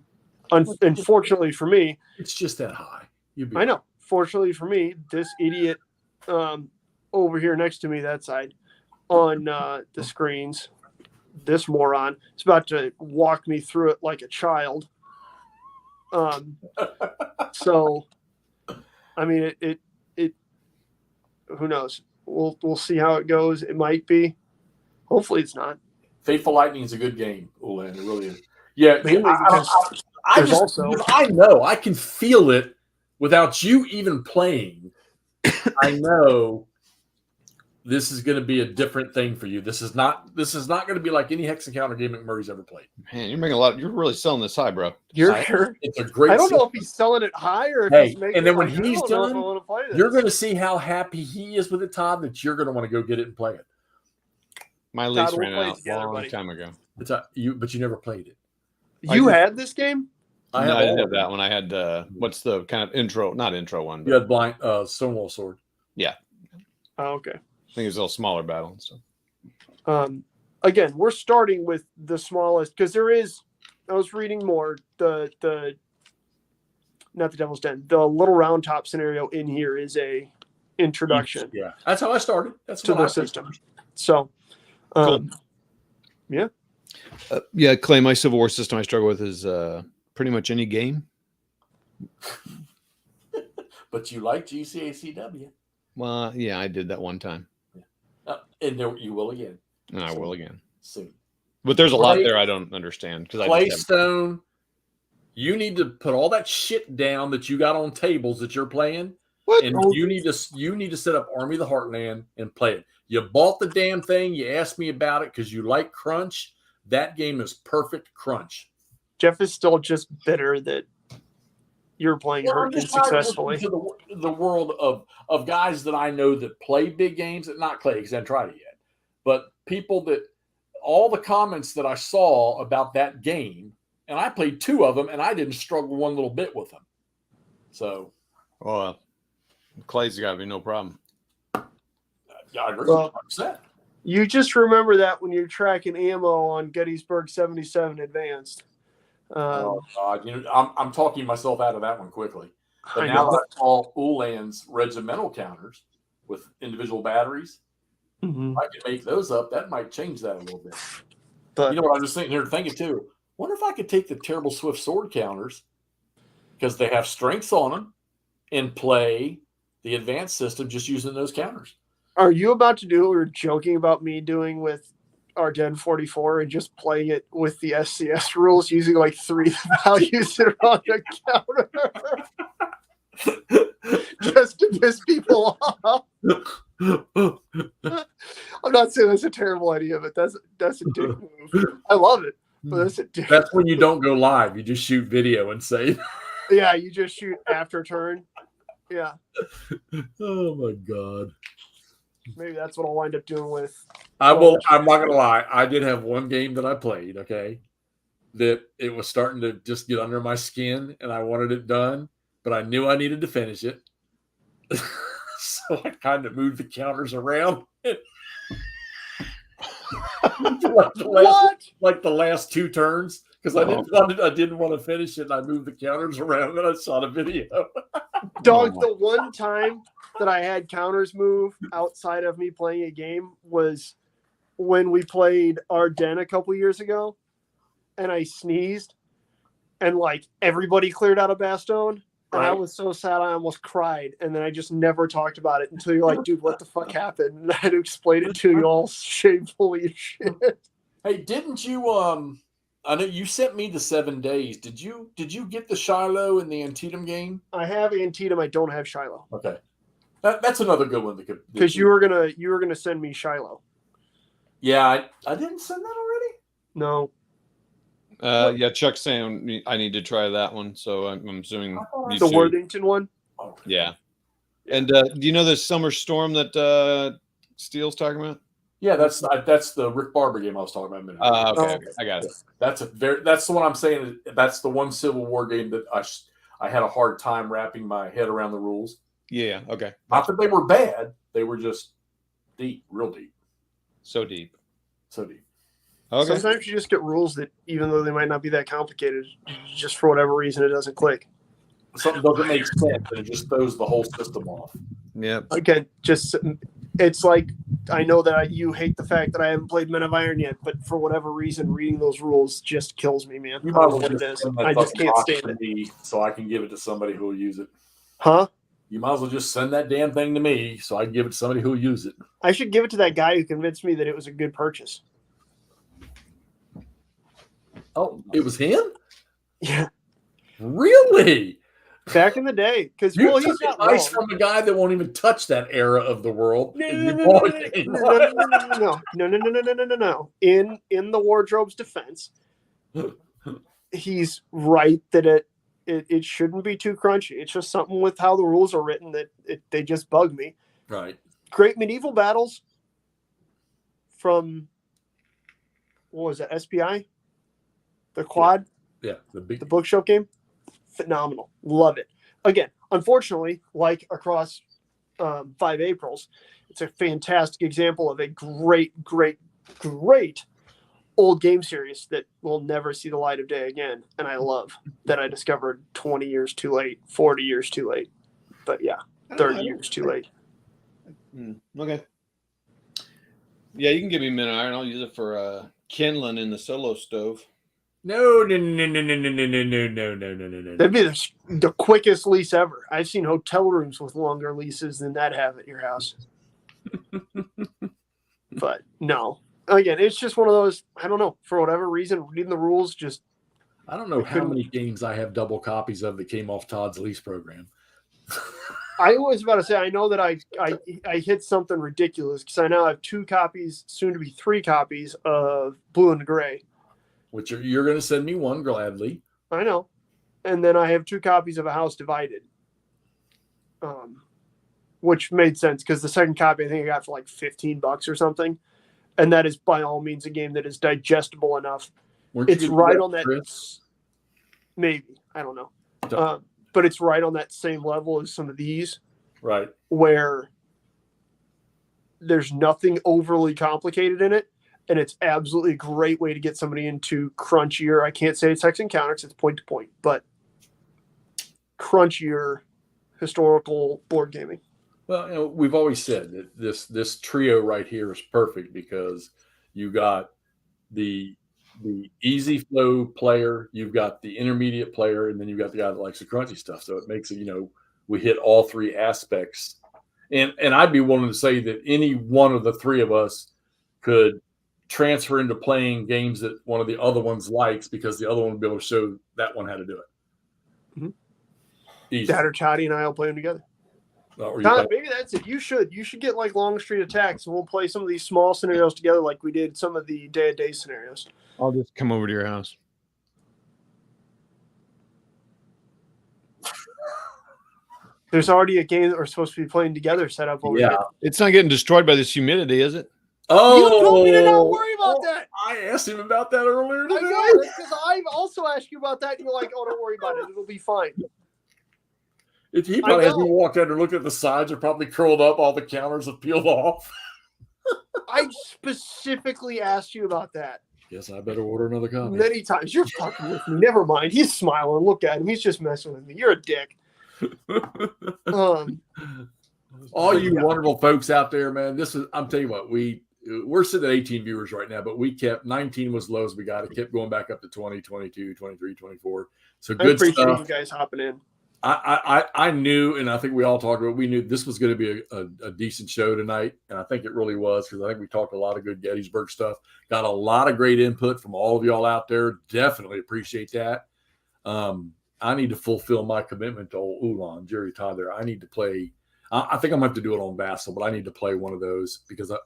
unfortunately for me, it's just that high. I know. Fortunately for me, this idiot over here next to me, that side on the screens, this moron is about to walk me through it like a child. So, I mean, it who knows? We'll see how it goes. It might be. Hopefully, it's not. Fateful Lightning is a good game, Ulan. It really is. Yeah, I know I can feel it without you even playing. I know this is going to be a different thing for you. This is not going to be like any Hex Encounter game McMurray's ever played. Man, you're making you're really selling this high, bro. You're sure? It's a great. I don't know if he's selling it high or if he's making. And then when he's done, you're going to see how happy he is with it, Todd. That you're going to want to go get it and play it. My lease ran out a long time ago. But you never played it. You had this game? I didn't have that one. I had what's the kind of intro? Not intro one. You had blind Stonewall Sword. Yeah. Oh, okay. I think it's a little smaller battle and stuff. Again, we're starting with the smallest because there is. I was reading more the not the Devil's Den. The Little Round Top scenario in here is a introduction. Yeah, that's how I started. That's to the system. So, cool. Yeah. Yeah, Clay, my Civil War system I struggle with is pretty much any game. But you like GCACW. Well, yeah, I did that one time. And there you will again. And I will again. Soon. But there's a lot there I don't understand. Claystone, you need to put all that shit down that you got on tables that you're playing. What? And you need to set up Army of the Heartland and play it. You bought the damn thing. You asked me about it because you like Crunch. That game is perfect Crunch. Jeff is still just bitter that you're playing Hurricane successfully. To the world of guys that I know that play big games, not Clay because I haven't tried it yet, but people that all the comments that I saw about that game, and I played 2 of them, and I didn't struggle one little bit with them. So, Clay's got to be no problem. Yeah, I agree. 100%. You just remember that when you're tracking ammo on Gettysburg 77 Advanced. Oh God! I'm talking myself out of that one quickly. But I now know. that I saw Ulan's regimental counters with individual batteries, Mhm. I can make those up. That might change that a little bit. But You know what? I'm just sitting here thinking too. Wonder if I could take the terrible swift sword counters because they have strengths on them and play the advanced system just using those counters. are you about to do what we were joking about me doing with our Den 44 and just playing it with the SCS rules using like 3 values that are on the counter just to piss people off? I'm not saying that's a terrible idea, but that's a dick move. I love it, but that's a dick. That's when you don't go live. You just shoot video and say, Yeah, you just shoot after turn. Yeah, "Oh my God." maybe that's what I'll wind up doing with. I'm not gonna lie. I did have one game that I played. Okay, that it was starting to just get under my skin, and I wanted it done, but I knew I needed to finish it, so I kind of moved the counters around. like the last 2 turns because I didn't want to finish it. And I moved the counters around, and I saw the video. Dog, the one time that I had counters move outside of me playing a game was when we played Ardennes a couple years ago, and I sneezed, and like everybody cleared out of Bastogne, and I was so sad I almost cried, and then I just never talked about it until you're like, dude, what the fuck happened? And I had to explain it to you all shamefully as shit. Hey, didn't you I know you sent me the 7 days. Did you get the Shiloh in the Antietam game? I have Antietam, I don't have Shiloh. Okay. That's another good one because you were gonna send me Shiloh. Yeah, I didn't send that already. No. Yeah, Chuck's saying I need to try that one, so I'm assuming the Worthington one. Oh, Yeah. Yeah. And do you know the Summer Storm that Steele's talking about? Yeah, that's the Rick Barber game I was talking about a minute ago. Okay, I got it. That's the one I'm saying. That's the one Civil War game that I had a hard time wrapping my head around the rules. Yeah. Okay. Not that they were bad; they were just deep, real deep. So deep. Okay. Sometimes you just get rules that, even though they might not be that complicated, just for whatever reason, it doesn't click. Something doesn't make sense, and it just throws the whole system off. Yep. Again, it's like, I know that you hate the fact that I haven't played Men of Iron yet, but for whatever reason, reading those rules just kills me, man. You I don't know might what as it well is. send that I just fucking can't box stand to it. me so I can give it to somebody who will use it. Huh? You might as well just send that damn thing to me so I can give it to somebody who will use it. I should give it to that guy who convinced me that it was a good purchase. Oh, it was him? Yeah. Really? Back in the day, because You he's took not advice wrong. from a guy that won't even touch that era of the world. No. In the wardrobe's defense, he's right that it shouldn't be too crunchy. It's just something with how the rules are written that they just bug me. Right. Great medieval battles from, what was that, SPI? The quad? Yeah, the bookshelf game? Phenomenal. Love it. Again, unfortunately, like across 5 Aprils, it's a fantastic example of a great old game series that will never see the light of day again. And I love that I discovered 20 years too late, 40 years too late. But yeah, 30 years too late. Okay. Yeah, you can give me minute iron. I'll use it for kindling in the solo stove. No. That'd be the quickest lease ever. I've seen hotel rooms with longer leases than that have at your house. But no. Again, it's just one of those, I don't know, for whatever reason, reading the rules just... I don't know how many games I have double copies of that came off Todd's lease program. I was about to say, I know that I hit something ridiculous because I now have 2 copies, soon to be 3 copies of Blue and Gray. Which you're going to send me one gladly. I know. And then I have 2 copies of A House Divided. Which made sense because the second copy I think I got for like $15 or something. And that is by all means a game that is digestible enough. It's right on that. Maybe. I don't know. But it's right on that same level as some of these. Right. Where There's nothing overly complicated in it, and it's absolutely a great way to get somebody into crunchier. I can't say it's hex and counter because it's point to point, but crunchier historical board gaming. Well, we've always said that this trio right here is perfect because you got the easy flow player, you've got the intermediate player, and then you've got the guy that likes the crunchy stuff. So it makes it, we hit all three aspects. And I'd be willing to say that any one of the three of us could transfer into playing games that one of the other ones likes because the other one would be able to show that one how to do it. Mm-hmm. Easy. That or Chatty and I will play them together. Todd, maybe that's it. You should get like long street attacks, and we'll play some of these small scenarios together, like we did some of the day-to-day scenarios. I'll just come over to your house. There's already a game that we're supposed to be playing together set up over here. It's not getting destroyed by this humidity, is it? Oh, you told me to not worry about that. I asked him about that earlier today. I know, because I've also asked you about that, and you're like, "Oh, don't worry about it. It'll be fine." He probably hasn't even walked out and looked at the sides. Are probably curled up. All the counters have peeled off. I specifically asked you about that. Yes, I better order another copy. Many times. You're fucking with me. Never mind. He's smiling. Look at him. He's just messing with me. You're a dick. All you wonderful folks out there, man. I'm telling you what, we're sitting at 18 viewers right now, but we kept 19 was low as we got. It kept going back up to 20, 22, 23, 24. So good stuff. I appreciate you guys hopping in. I knew, and I think we all talked about, we knew this was going to be a decent show tonight, and I think it really was because I think we talked a lot of good Gettysburg stuff. Got a lot of great input from all of y'all out there. Definitely appreciate that. I need to fulfill my commitment to old Ulan, Jerry Todd there. I need to play. I think I'm going to have to do it on Vassal, but I need to play one of those because I'm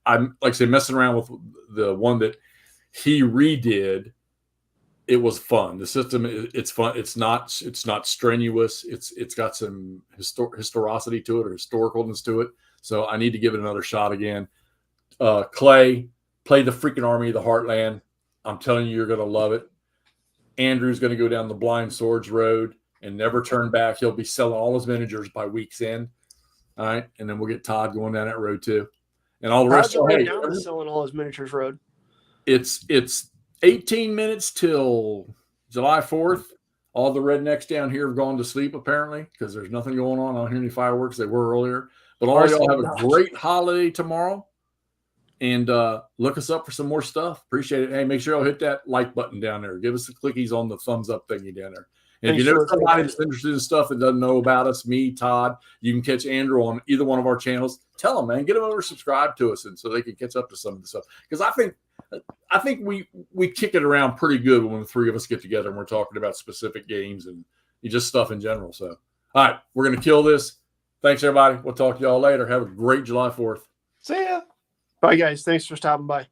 like I say, messing around with the one that he redid. It was fun. The system, it's fun. It's not strenuous. It's got some historicity to it or historicalness to it. So I need to give it another shot again. Clay, play the freaking Army of the Heartland. I'm telling you, you're going to love it. Andrew's going to go down the Blind Swords Road and never turn back. He'll be selling all his miniatures by week's end. All right. And then we'll get Todd going down that road too. And all the rest of it. Selling all his miniatures road. It's 18 minutes till July 4th. All the rednecks down here have gone to sleep, apparently, because there's nothing going on. I don't hear any fireworks. They were earlier. But all y'all have a great holiday tomorrow. And look us up for some more stuff. Appreciate it. Hey, make sure y'all hit that like button down there. Give us the clickies on the thumbs up thingy down there. And if you know somebody that's interested in stuff that doesn't know about us, me, Todd, you can catch Andrew on either one of our channels. Tell them, man. Get them over, subscribe to us, and so they can catch up to some of the stuff. Because I think we kick it around pretty good when the three of us get together and we're talking about specific games and just stuff in general. So, all right, we're going to kill this. Thanks, everybody. We'll talk to y'all later. Have a great July 4th. See ya. Bye, guys. Thanks for stopping by.